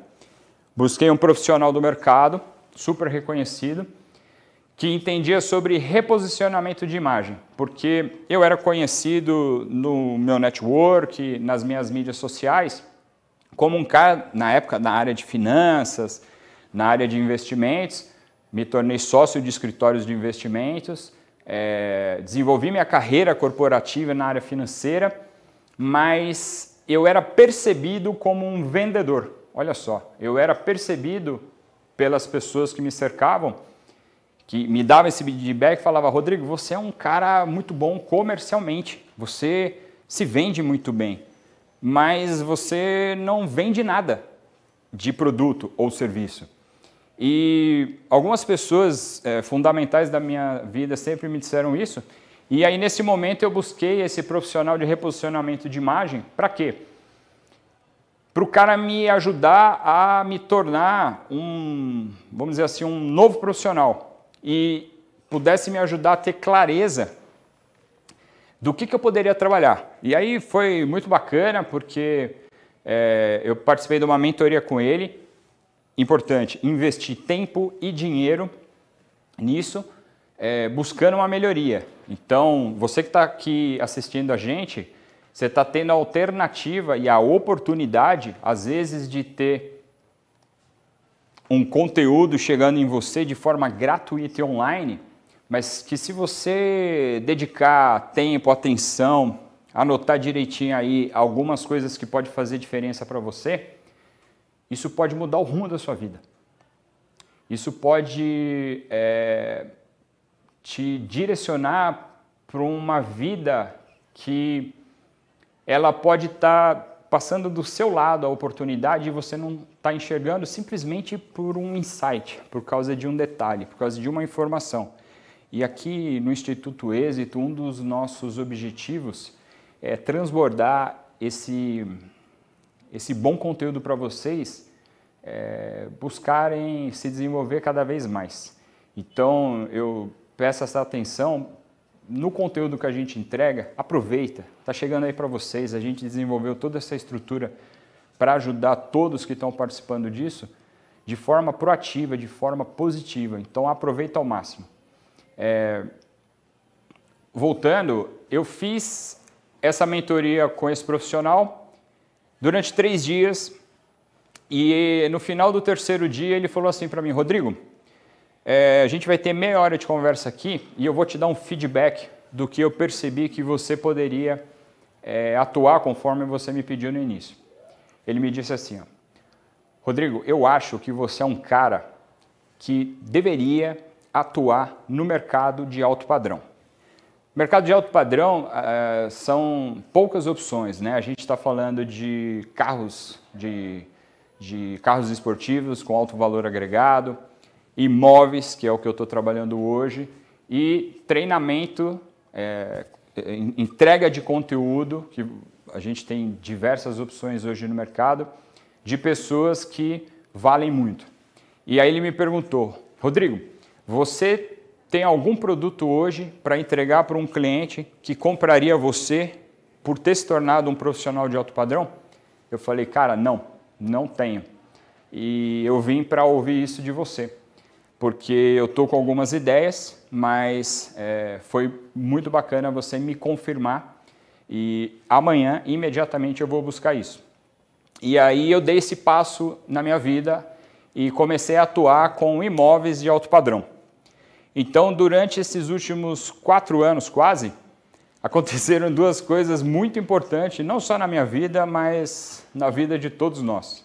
Busquei um profissional do mercado, super reconhecido, que entendia sobre reposicionamento de imagem, porque eu era conhecido no meu network, nas minhas mídias sociais, como um cara, na época, na área de finanças, na área de investimentos. Me tornei sócio de escritórios de investimentos, desenvolvi minha carreira corporativa na área financeira, mas eu era percebido como um vendedor. Olha só, eu era percebido pelas pessoas que me cercavam, que me davam esse feedback e falavam: Rodrigo, você é um cara muito bom comercialmente, você se vende muito bem, mas você não vende nada de produto ou serviço. E algumas pessoas fundamentais da minha vida sempre me disseram isso, e aí nesse momento eu busquei esse profissional de reposicionamento de imagem. Para quê? Para o cara me ajudar a me tornar vamos dizer assim, um novo profissional e pudesse me ajudar a ter clareza do que eu poderia trabalhar. E aí foi muito bacana porque eu participei de uma mentoria com ele. Importante, investir tempo e dinheiro nisso, buscando uma melhoria. Então, você que está aqui assistindo a gente, você está tendo a alternativa e a oportunidade, às vezes, de ter um conteúdo chegando em você de forma gratuita e online, mas que se você dedicar tempo, atenção, anotar direitinho aí algumas coisas que pode fazer diferença para você, isso pode mudar o rumo da sua vida. Isso pode te direcionar para uma vida que ela pode estar passando do seu lado a oportunidade e você não está enxergando simplesmente por um insight, por causa de um detalhe, por causa de uma informação. E aqui no Instituto Êxito, um dos nossos objetivos é transbordar esse bom conteúdo para vocês buscarem se desenvolver cada vez mais. Então, eu peço essa atenção no conteúdo que a gente entrega. Aproveita, está chegando aí para vocês, a gente desenvolveu toda essa estrutura para ajudar todos que estão participando disso de forma proativa, de forma positiva. Então, aproveita ao máximo. Voltando, eu fiz essa mentoria com esse profissional durante 3 dias e no final do 3º dia ele falou assim para mim: Rodrigo, a gente vai ter meia hora de conversa aqui e eu vou te dar um feedback do que eu percebi que você poderia atuar conforme você me pediu no início. Ele me disse assim: Rodrigo, eu acho que você é um cara que deveria atuar no mercado de alto padrão. Mercado de alto padrão são poucas opções, né? A gente está falando de carros, de carros esportivos com alto valor agregado, imóveis, que é o que eu estou trabalhando hoje, e treinamento, entrega de conteúdo, que a gente tem diversas opções hoje no mercado, de pessoas que valem muito. E aí ele me perguntou: Rodrigo, você tem algum produto hoje para entregar para um cliente que compraria você por ter se tornado um profissional de alto padrão? Eu falei: cara, não tenho. E eu vim para ouvir isso de você, porque eu estou com algumas ideias, mas foi muito bacana você me confirmar e amanhã, imediatamente, eu vou buscar isso. E aí eu dei esse passo na minha vida e comecei a atuar com imóveis de alto padrão. Então, durante esses últimos 4 anos, quase, aconteceram 2 coisas muito importantes, não só na minha vida, mas na vida de todos nós.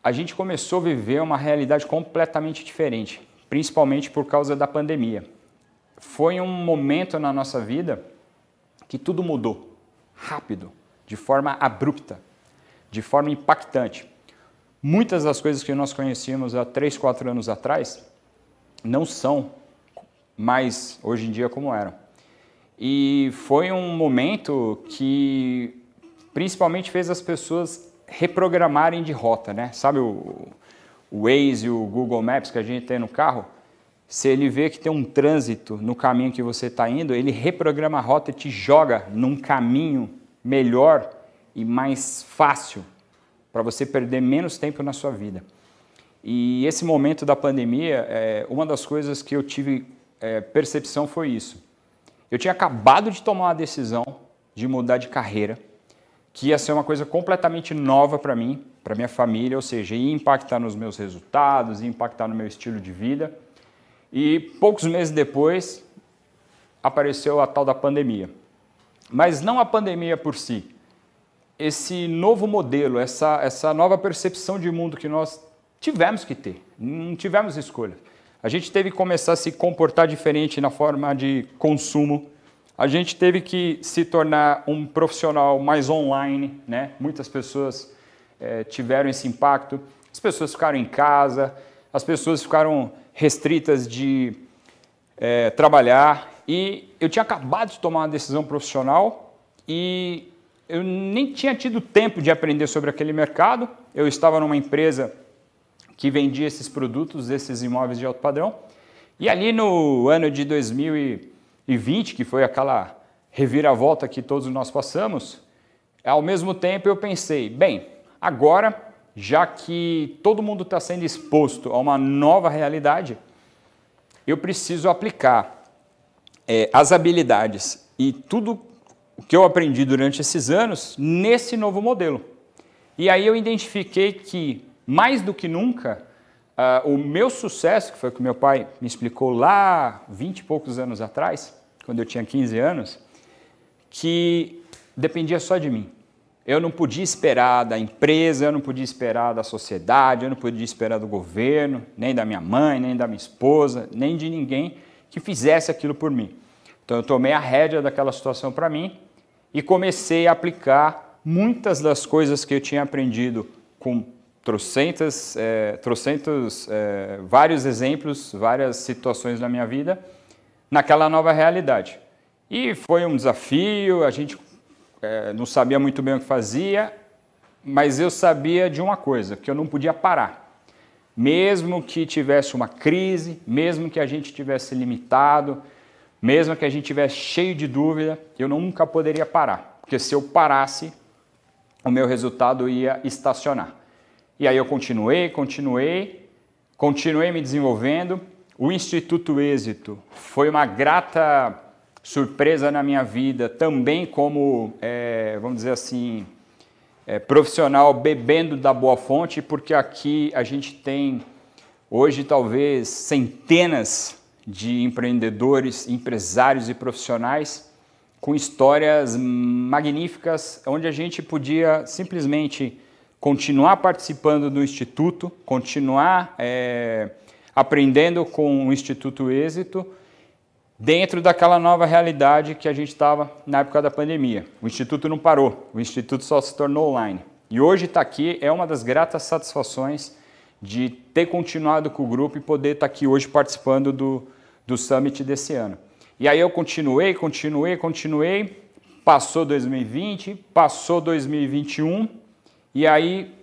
A gente começou a viver uma realidade completamente diferente, principalmente por causa da pandemia. Foi um momento na nossa vida que tudo mudou, rápido, de forma abrupta, de forma impactante. Muitas das coisas que nós conhecíamos há 3, 4 anos atrás não são mais hoje em dia como eram. E foi um momento que principalmente fez as pessoas reprogramarem de rota, né? Sabe o Waze e o Google Maps que a gente tem no carro? Se ele vê que tem um trânsito no caminho que você está indo, ele reprograma a rota e te joga num caminho melhor e mais fácil para você perder menos tempo na sua vida. E esse momento da pandemia, uma das coisas que eu tive percepção foi isso. Eu tinha acabado de tomar uma decisão de mudar de carreira, que ia ser uma coisa completamente nova para mim, para minha família, ou seja, ia impactar nos meus resultados, ia impactar no meu estilo de vida. E poucos meses depois apareceu a tal da pandemia. Mas não a pandemia por si. Esse novo modelo, essa nova percepção de mundo que nós tivemos que ter, não tivemos escolha. A gente teve que começar a se comportar diferente na forma de consumo. A gente teve que se tornar um profissional mais online, né? Muitas pessoas tiveram esse impacto. As pessoas ficaram em casa, as pessoas ficaram restritas de trabalhar. E eu tinha acabado de tomar uma decisão profissional e eu nem tinha tido tempo de aprender sobre aquele mercado. Eu estava numa empresa que vendia esses produtos, esses imóveis de alto padrão. E ali no ano de 2020, que foi aquela reviravolta que todos nós passamos, ao mesmo tempo eu pensei, bem, agora, já que todo mundo está sendo exposto a uma nova realidade, eu preciso aplicar as habilidades e tudo o que eu aprendi durante esses anos nesse novo modelo. E aí eu identifiquei que, mais do que nunca, o meu sucesso, que foi o que meu pai me explicou lá 20 e poucos anos atrás, quando eu tinha 15 anos, que dependia só de mim. Eu não podia esperar da empresa, eu não podia esperar da sociedade, eu não podia esperar do governo, nem da minha mãe, nem da minha esposa, nem de ninguém que fizesse aquilo por mim. Então eu tomei a rédea daquela situação para mim e comecei a aplicar muitas das coisas que eu tinha aprendido com vários exemplos, várias situações na minha vida, naquela nova realidade. E foi um desafio, a gente não sabia muito bem o que fazia, mas eu sabia de uma coisa, que eu não podia parar. Mesmo que tivesse uma crise, mesmo que a gente tivesse limitado, mesmo que a gente tivesse cheio de dúvida, eu nunca poderia parar, porque se eu parasse, o meu resultado ia estacionar. E aí eu continuei me desenvolvendo. O Instituto Êxito foi uma grata surpresa na minha vida, também como, vamos dizer assim, profissional bebendo da boa fonte, porque aqui a gente tem hoje talvez centenas de empreendedores, empresários e profissionais com histórias magníficas, onde a gente podia simplesmente continuar participando do Instituto, continuar aprendendo com o Instituto Êxito, dentro daquela nova realidade que a gente estava na época da pandemia. O Instituto não parou, o Instituto só se tornou online. E hoje estar aqui é uma das gratas satisfações de ter continuado com o grupo e poder estar aqui hoje participando do Summit desse ano. E aí eu continuei, passou 2020, passou 2021, e aí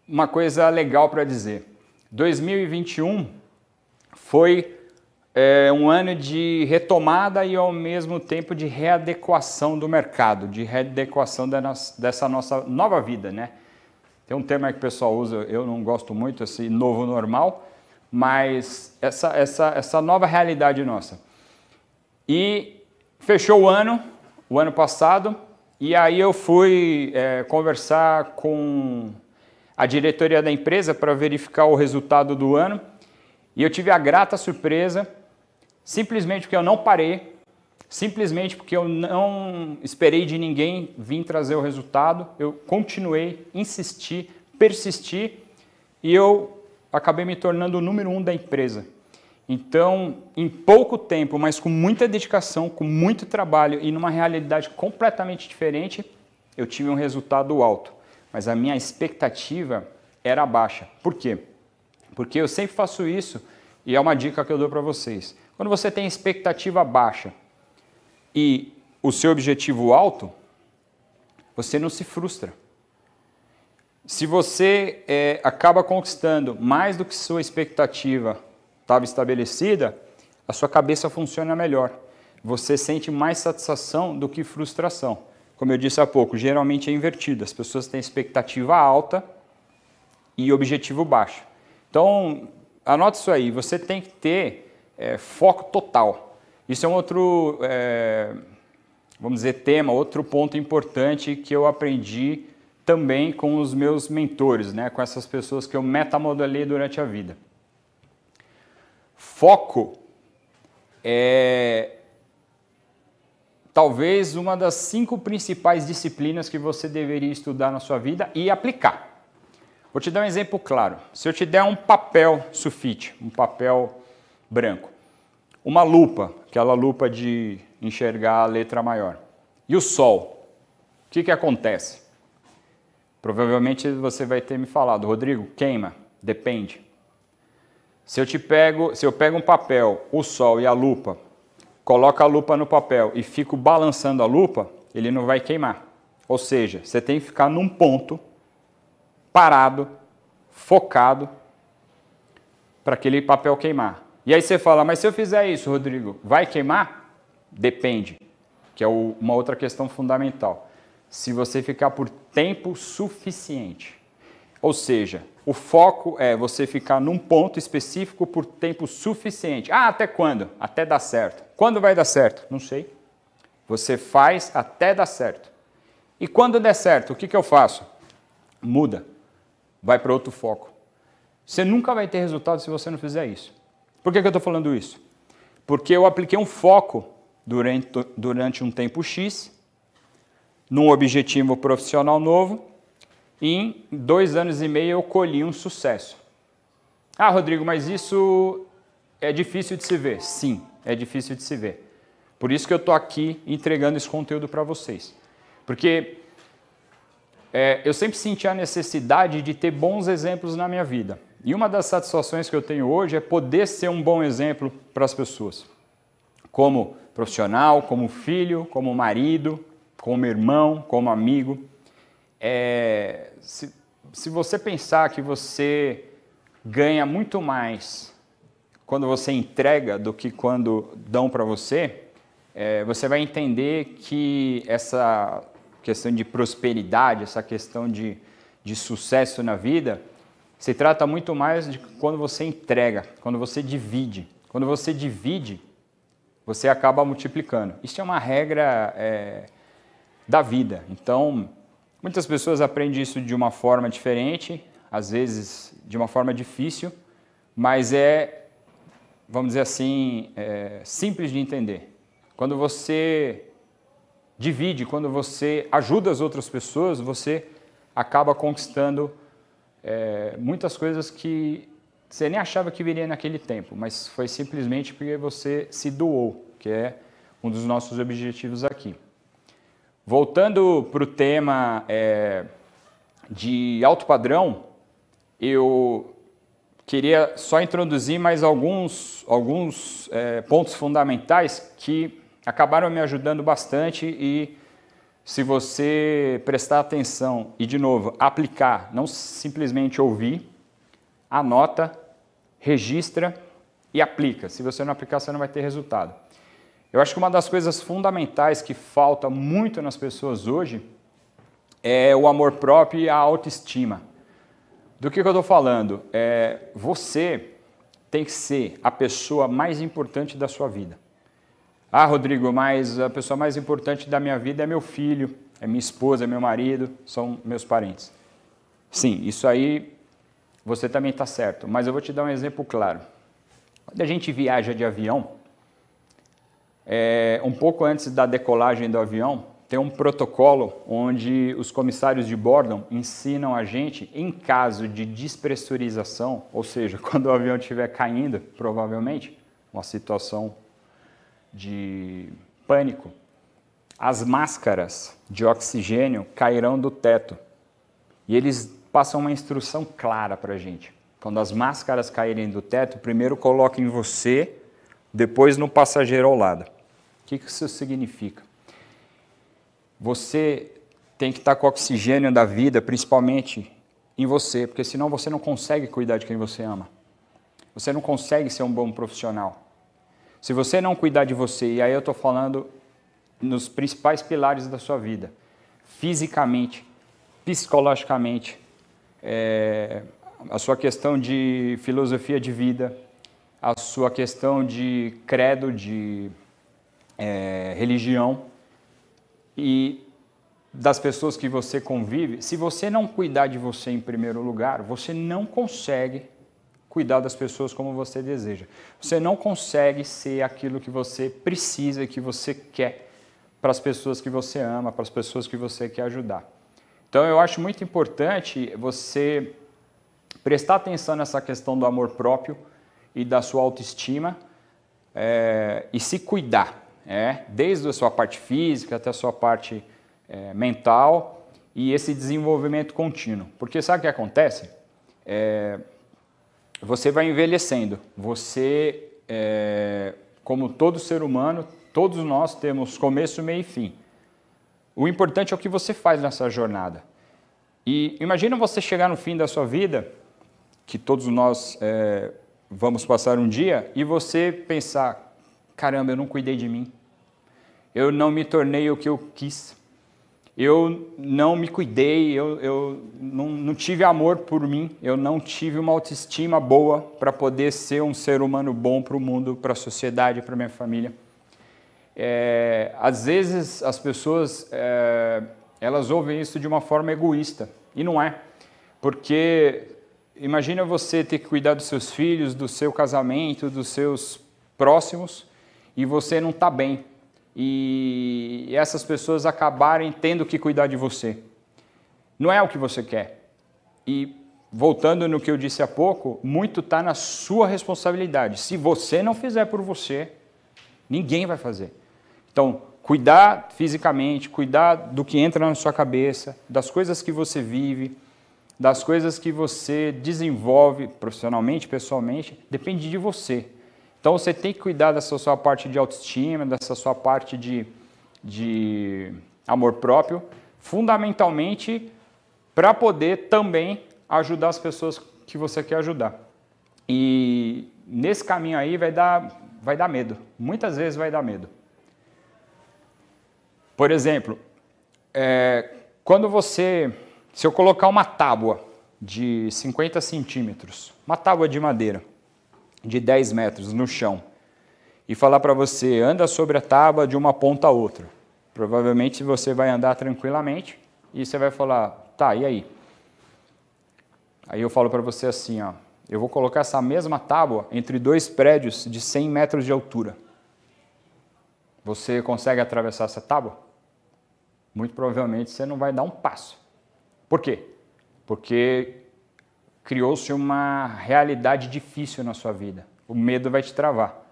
uma coisa legal para dizer. 2021 foi um ano de retomada e ao mesmo tempo de readequação do mercado, de readequação dessa nossa nova vida, né? Tem um termo aí que o pessoal usa, eu não gosto muito, esse novo normal, mas essa nova realidade nossa. E fechou o ano passado, e aí eu fui conversar com a diretoria da empresa para verificar o resultado do ano. E eu tive a grata surpresa, simplesmente porque eu não parei, simplesmente porque eu não esperei de ninguém vir trazer o resultado, eu continuei, insisti, persisti e eu acabei me tornando o número 1 da empresa. Então, em pouco tempo, mas com muita dedicação, com muito trabalho e numa realidade completamente diferente, eu tive um resultado alto. Mas a minha expectativa era baixa. Por quê? Porque eu sempre faço isso e é uma dica que eu dou para vocês. Quando você tem expectativa baixa e o seu objetivo alto, você não se frustra. Se você acaba conquistando mais do que sua expectativa estava estabelecida, a sua cabeça funciona melhor. Você sente mais satisfação do que frustração. Como eu disse há pouco, geralmente é invertido. As pessoas têm expectativa alta e objetivo baixo. Então, anote isso aí. Você tem que ter foco total. Isso é um outro, vamos dizer, tema, outro ponto importante que eu aprendi também com os meus mentores, né? Com essas pessoas que eu metamodelei durante a vida. Foco é talvez uma das 5 principais disciplinas que você deveria estudar na sua vida e aplicar. Vou te dar um exemplo claro. Se eu te der um papel sulfite, um papel branco, uma lupa, aquela lupa de enxergar a letra maior, e o sol, o que acontece? Provavelmente você vai ter me falado, Rodrigo, queima, depende. Se eu pego um papel, o sol e a lupa, coloco a lupa no papel e fico balançando a lupa, ele não vai queimar. Ou seja, você tem que ficar num ponto, parado, focado, para aquele papel queimar. E aí você fala, mas se eu fizer isso, Rodrigo, vai queimar? Depende, que é uma outra questão fundamental. Se você ficar por tempo suficiente. Ou seja, o foco é você ficar num ponto específico por tempo suficiente. Ah, até quando? Até dar certo. Quando vai dar certo? Não sei. Você faz até dar certo. E quando der certo, o que eu faço? Muda. Vai para outro foco. Você nunca vai ter resultado se você não fizer isso. Por que eu estou falando isso? Porque eu apliquei um foco durante um tempo X, num objetivo profissional novo, e em 2 anos e meio eu colhi um sucesso. Ah, Rodrigo, mas isso é difícil de se ver. Sim, é difícil de se ver. Por isso que eu estou aqui entregando esse conteúdo para vocês. Porque eu sempre senti a necessidade de ter bons exemplos na minha vida. E uma das satisfações que eu tenho hoje é poder ser um bom exemplo para as pessoas. Como profissional, como filho, como marido, como irmão, como amigo. Se você pensar que você ganha muito mais quando você entrega do que quando dão para você, você vai entender que essa questão de prosperidade, essa questão de sucesso na vida, se trata muito mais de quando você entrega, quando você divide. Quando você divide, você acaba multiplicando. Isso é uma regra da vida. Então, muitas pessoas aprendem isso de uma forma diferente, às vezes de uma forma difícil, mas vamos dizer assim, simples de entender. Quando você divide, quando você ajuda as outras pessoas, você acaba conquistando muitas coisas que você nem achava que viria naquele tempo, mas foi simplesmente porque você se doou, que é um dos nossos objetivos aqui. Voltando para o tema de alto padrão, eu queria só introduzir mais alguns pontos fundamentais que acabaram me ajudando bastante e se você prestar atenção e, de novo, aplicar, não simplesmente ouvir, anota, registra e aplica. Se você não aplicar, você não vai ter resultado. Eu acho que uma das coisas fundamentais que falta muito nas pessoas hoje é o amor próprio e a autoestima. Do que eu estou falando? Você tem que ser a pessoa mais importante da sua vida. Ah, Rodrigo, mas a pessoa mais importante da minha vida é meu filho, é minha esposa, é meu marido, são meus parentes. Sim, isso aí você também está certo, mas eu vou te dar um exemplo claro. Quando a gente viaja de avião, um pouco antes da decolagem do avião, tem um protocolo onde os comissários de bordo ensinam a gente, em caso de despressurização, ou seja, quando o avião estiver caindo, provavelmente, uma situação de pânico, as máscaras de oxigênio cairão do teto. E eles passam uma instrução clara para a gente. Quando as máscaras caírem do teto, primeiro coloquem você, depois no passageiro ao lado. O que isso significa? Você tem que estar com o oxigênio da vida, principalmente em você, porque senão você não consegue cuidar de quem você ama. Você não consegue ser um bom profissional. Se você não cuidar de você, e aí eu estou falando nos principais pilares da sua vida, fisicamente, psicologicamente, a sua questão de filosofia de vida, a sua questão de credo, de religião, e das pessoas que você convive, se você não cuidar de você em primeiro lugar, você não consegue cuidar das pessoas como você deseja. Você não consegue ser aquilo que você precisa e que você quer para as pessoas que você ama, para as pessoas que você quer ajudar. Então eu acho muito importante você prestar atenção nessa questão do amor próprio e da sua autoestima e se cuidar. Desde a sua parte física até a sua parte mental e esse desenvolvimento contínuo. Porque sabe o que acontece? Você vai envelhecendo. Você, como todo ser humano, todos nós temos começo, meio e fim. O importante é o que você faz nessa jornada. E imagina você chegar no fim da sua vida, que todos nós vamos passar um dia, e você pensar, caramba, eu não cuidei de mim, eu não me tornei o que eu quis, eu não me cuidei, eu não tive amor por mim, eu não tive uma autoestima boa para poder ser um ser humano bom para o mundo, para a sociedade, para a minha família. Às vezes as pessoas elas ouvem isso de uma forma egoísta, e não é, porque imagina você ter que cuidar dos seus filhos, do seu casamento, dos seus próximos, e você não está bem. E essas pessoas acabarem tendo que cuidar de você. Não é o que você quer. E voltando no que eu disse há pouco, muito está na sua responsabilidade. Se você não fizer por você, ninguém vai fazer. Então, cuidar fisicamente, cuidar do que entra na sua cabeça, das coisas que você vive, das coisas que você desenvolve profissionalmente, pessoalmente, depende de você. Então você tem que cuidar dessa sua parte de autoestima, dessa sua parte de amor próprio, fundamentalmente para poder também ajudar as pessoas que você quer ajudar. E nesse caminho aí vai dar medo, muitas vezes vai dar medo. Por exemplo, se eu colocar uma tábua de 50 centímetros, uma tábua de madeira, de 10 metros no chão, e falar para você, anda sobre a tábua de uma ponta a outra. Provavelmente você vai andar tranquilamente e você vai falar, tá, e aí? Aí eu falo para você assim, ó, eu vou colocar essa mesma tábua entre dois prédios de 100 metros de altura. Você consegue atravessar essa tábua? Muito provavelmente você não vai dar um passo. Por quê? Porque criou-se uma realidade difícil na sua vida. O medo vai te travar.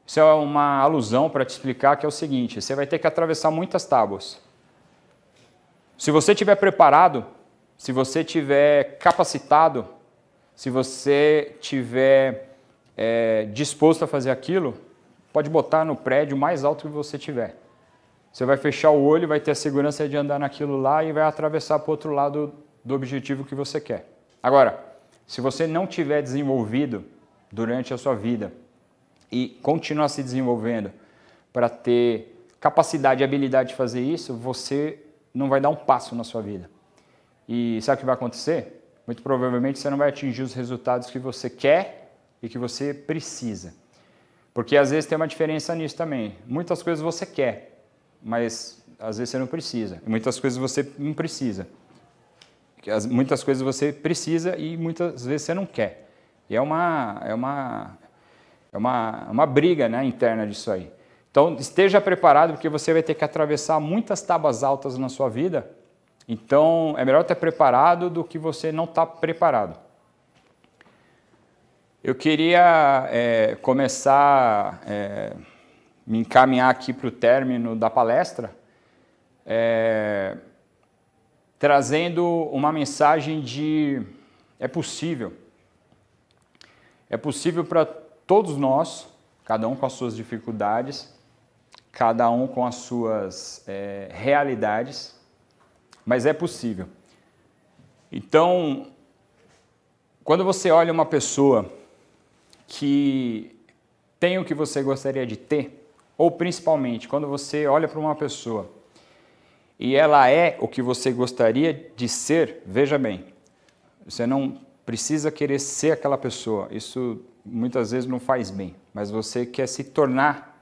Isso é uma alusão para te explicar que é o seguinte, você vai ter que atravessar muitas tábuas. Se você estiver preparado, se você estiver capacitado, se você estiver disposto a fazer aquilo, pode botar no prédio mais alto que você tiver. Você vai fechar o olho, vai ter a segurança de andar naquilo lá e vai atravessar para o outro lado do objetivo que você quer. Agora, se você não tiver desenvolvido durante a sua vida e continuar se desenvolvendo para ter capacidade e habilidade de fazer isso, você não vai dar um passo na sua vida. E sabe o que vai acontecer? Muito provavelmente você não vai atingir os resultados que você quer e que você precisa. Porque às vezes tem uma diferença nisso também. Muitas coisas você quer, mas às vezes você não precisa. E muitas coisas você não precisa. Muitas coisas você precisa e muitas vezes você não quer. E é uma É uma briga, né, interna disso aí. Então, esteja preparado, porque você vai ter que atravessar muitas tábuas altas na sua vida. Então, é melhor estar preparado do que você não estar preparado. Eu queria começar, me encaminhar aqui para o término da palestra, trazendo uma mensagem de é possível. É possível para todos nós, cada um com as suas dificuldades, cada um com as suas realidades, mas é possível. Então, quando você olha uma pessoa que tem o que você gostaria de ter, ou principalmente quando você olha para uma pessoa e ela é o que você gostaria de ser, veja bem, você não precisa querer ser aquela pessoa, isso muitas vezes não faz bem, mas você quer se tornar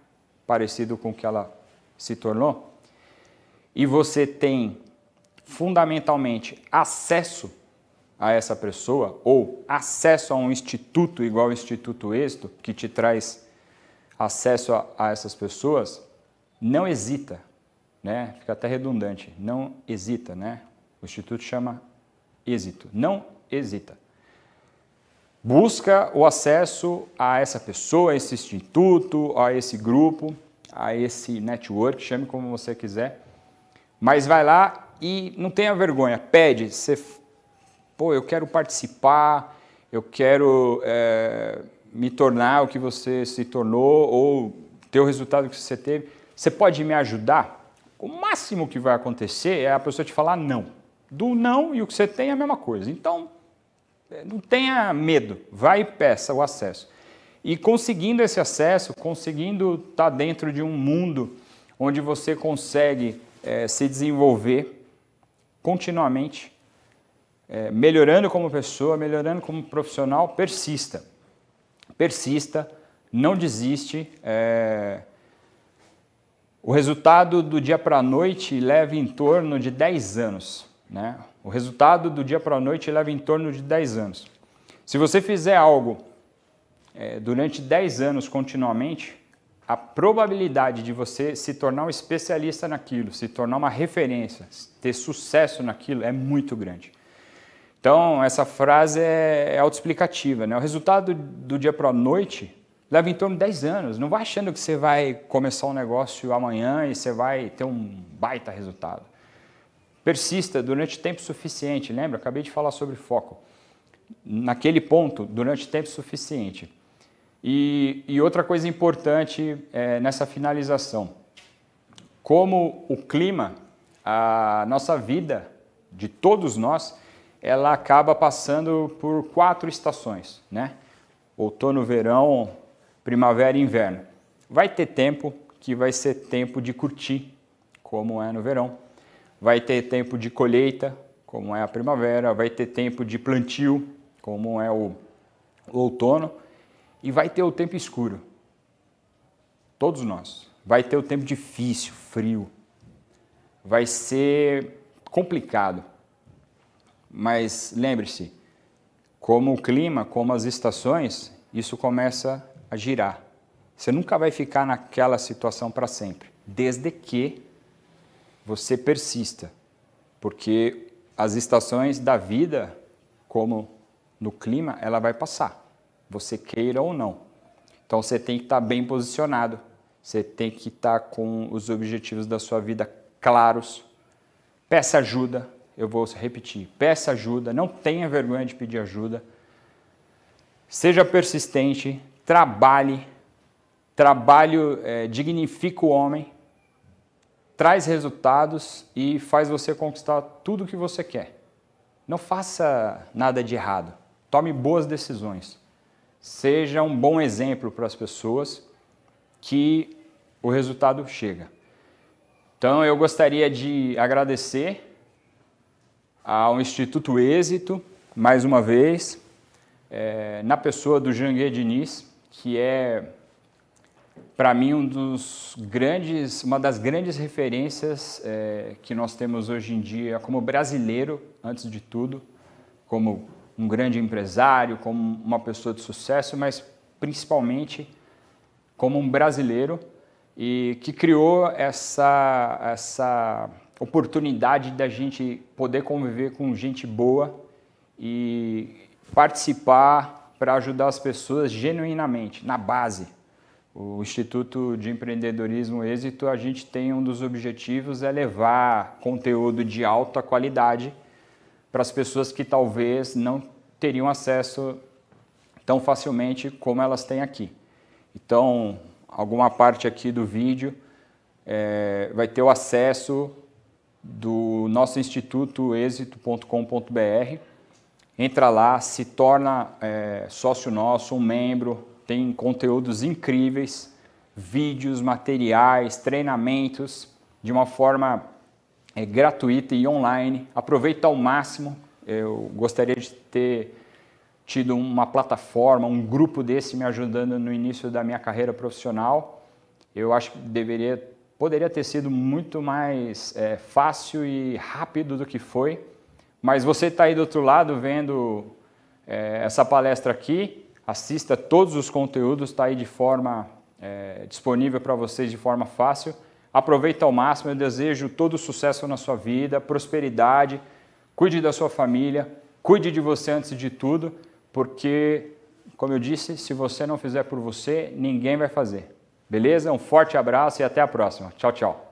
parecido com o que ela se tornou, e você tem fundamentalmente acesso a essa pessoa, ou acesso a um instituto igual ao Instituto Êxito, que te traz acesso a essas pessoas, não hesita, né? Fica até redundante, não hesita, né? O Instituto chama Êxito, não hesita. Busca o acesso a essa pessoa, a esse instituto, a esse grupo, a esse network, chame como você quiser, mas vai lá e não tenha vergonha, pede, pô, eu quero participar, eu quero me tornar o que você se tornou ou ter o resultado que você teve, você pode me ajudar? O máximo que vai acontecer é a pessoa te falar não. Do não e o que você tem é a mesma coisa, então não tenha medo, vai e peça o acesso. E conseguindo esse acesso, conseguindo estar dentro de um mundo onde você consegue se desenvolver continuamente, melhorando como pessoa, melhorando como profissional, persista. Persista, não desiste. O resultado do dia para a noite leva em torno de 10 anos. Né? O resultado do dia para a noite leva em torno de 10 anos. Se você fizer algo durante 10 anos continuamente, a probabilidade de você se tornar um especialista naquilo, se tornar uma referência, ter sucesso naquilo é muito grande. Então, essa frase é autoexplicativa, né? O resultado do dia para a noite leva em torno de 10 anos. Não vai achando que você vai começar um negócio amanhã e você vai ter um baita resultado. Persista durante tempo suficiente, lembra? Acabei de falar sobre foco. Naquele ponto, durante tempo suficiente. E outra coisa importante nessa finalização. Como o clima, a nossa vida, de todos nós, ela acaba passando por 4 estações, né? Outono, verão, primavera e inverno. Vai ter tempo que vai ser tempo de curtir, como é no verão. Vai ter tempo de colheita, como é a primavera. Vai ter tempo de plantio, como é o outono. E vai ter o tempo escuro. Todos nós. Vai ter o tempo difícil, frio. Vai ser complicado. Mas lembre-se, como o clima, como as estações, isso começa a girar. Você nunca vai ficar naquela situação para sempre, desde que você persista. Porque as estações da vida, como no clima, ela vai passar. Você queira ou não. Então você tem que estar bem posicionado, você tem que estar com os objetivos da sua vida claros. Peça ajuda, eu vou repetir, peça ajuda, não tenha vergonha de pedir ajuda. Seja persistente, trabalho dignifica o homem, traz resultados e faz você conquistar tudo o que você quer. Não faça nada de errado, tome boas decisões. Seja um bom exemplo para as pessoas que o resultado chega. Então, eu gostaria de agradecer ao Instituto Êxito, mais uma vez, na pessoa do Janguier Diniz, que é, para mim, uma das grandes referências que nós temos hoje em dia como brasileiro, antes de tudo, como um grande empresário, como uma pessoa de sucesso, mas principalmente como um brasileiro e que criou essa oportunidade da gente poder conviver com gente boa e participar para ajudar as pessoas genuinamente, na base. O Instituto de Empreendedorismo Êxito, a gente tem um dos objetivos é levar conteúdo de alta qualidade para as pessoas que talvez não teriam acesso tão facilmente como elas têm aqui. Então, alguma parte aqui do vídeo vai ter o acesso do nosso instituto êxito.com.br. Entra lá, se torna sócio nosso, um membro, tem conteúdos incríveis, vídeos, materiais, treinamentos, de uma forma gratuita e online. Aproveita ao máximo. Eu gostaria de ter tido uma plataforma, um grupo desse me ajudando no início da minha carreira profissional. Eu acho que poderia ter sido muito mais fácil e rápido do que foi. Mas você está aí do outro lado vendo essa palestra aqui, assista todos os conteúdos, está aí de forma disponível para vocês de forma fácil. Aproveita ao máximo, eu desejo todo sucesso na sua vida, prosperidade, cuide da sua família, cuide de você antes de tudo, porque, como eu disse, se você não fizer por você, ninguém vai fazer. Beleza? Um forte abraço e até a próxima. Tchau, tchau.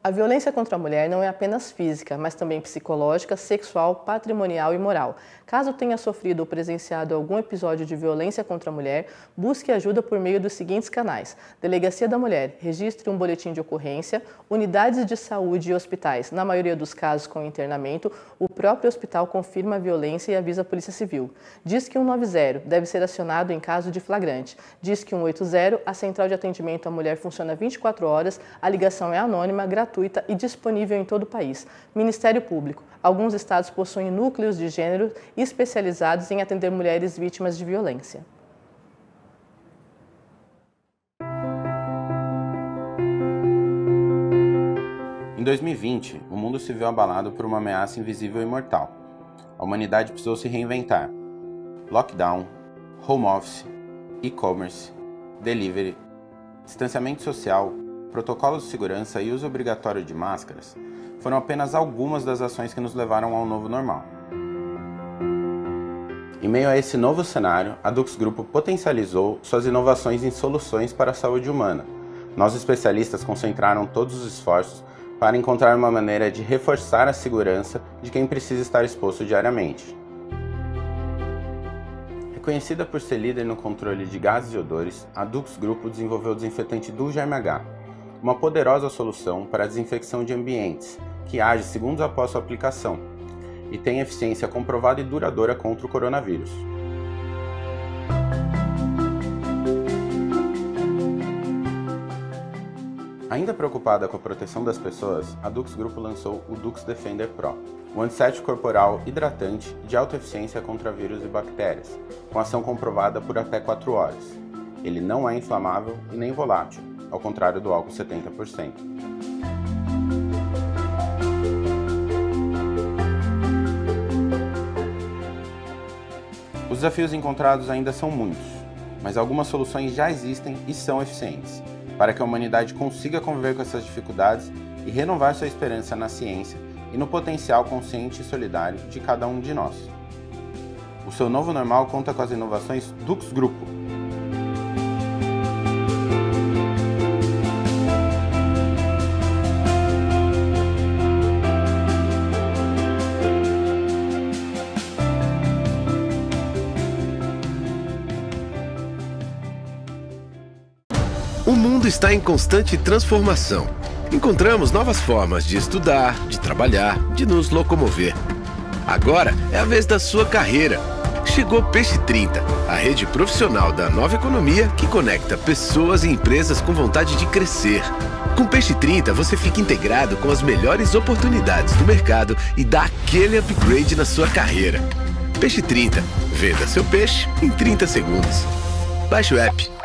A violência contra a mulher não é apenas física, mas também psicológica, sexual, patrimonial e moral. Caso tenha sofrido ou presenciado algum episódio de violência contra a mulher, busque ajuda por meio dos seguintes canais: Delegacia da Mulher, registre um boletim de ocorrência, unidades de saúde e hospitais. Na maioria dos casos com internamento, o próprio hospital confirma a violência e avisa a Polícia Civil. Disque 190, deve ser acionado em caso de flagrante. Disque 180, a central de atendimento à mulher funciona 24 horas, a ligação é anônima, gratuita e disponível em todo o país. Ministério Público. Alguns estados possuem núcleos de gênero especializados em atender mulheres vítimas de violência. Em 2020, o mundo se viu abalado por uma ameaça invisível e mortal. A humanidade precisou se reinventar. Lockdown, home office, e-commerce, delivery, distanciamento social, protocolos de segurança e uso obrigatório de máscaras foram apenas algumas das ações que nos levaram ao novo normal. Em meio a esse novo cenário, a Dux Grupo potencializou suas inovações em soluções para a saúde humana. Nós especialistas concentraram todos os esforços para encontrar uma maneira de reforçar a segurança de quem precisa estar exposto diariamente. Reconhecida por ser líder no controle de gases e odores, a Dux Grupo desenvolveu o desinfetante Duo Germe H, uma poderosa solução para a desinfecção de ambientes, que age segundos após sua aplicação e tem eficiência comprovada e duradoura contra o coronavírus. Ainda preocupada com a proteção das pessoas, a Dux Grupo lançou o Dux Defender Pro, um antisséptico corporal hidratante de alta eficiência contra vírus e bactérias, com ação comprovada por até 4 horas. Ele não é inflamável e nem volátil, ao contrário do álcool 70%. Os desafios encontrados ainda são muitos, mas algumas soluções já existem e são eficientes, para que a humanidade consiga conviver com essas dificuldades e renovar sua esperança na ciência e no potencial consciente e solidário de cada um de nós. O seu novo normal conta com as inovações Dux Grupo. O mundo está em constante transformação. Encontramos novas formas de estudar, de trabalhar, de nos locomover. Agora é a vez da sua carreira. Chegou Peixe 30, a rede profissional da nova economia que conecta pessoas e empresas com vontade de crescer. Com Peixe 30 você fica integrado com as melhores oportunidades do mercado e dá aquele upgrade na sua carreira. Peixe 30, venda seu peixe em 30 segundos. Baixe o app.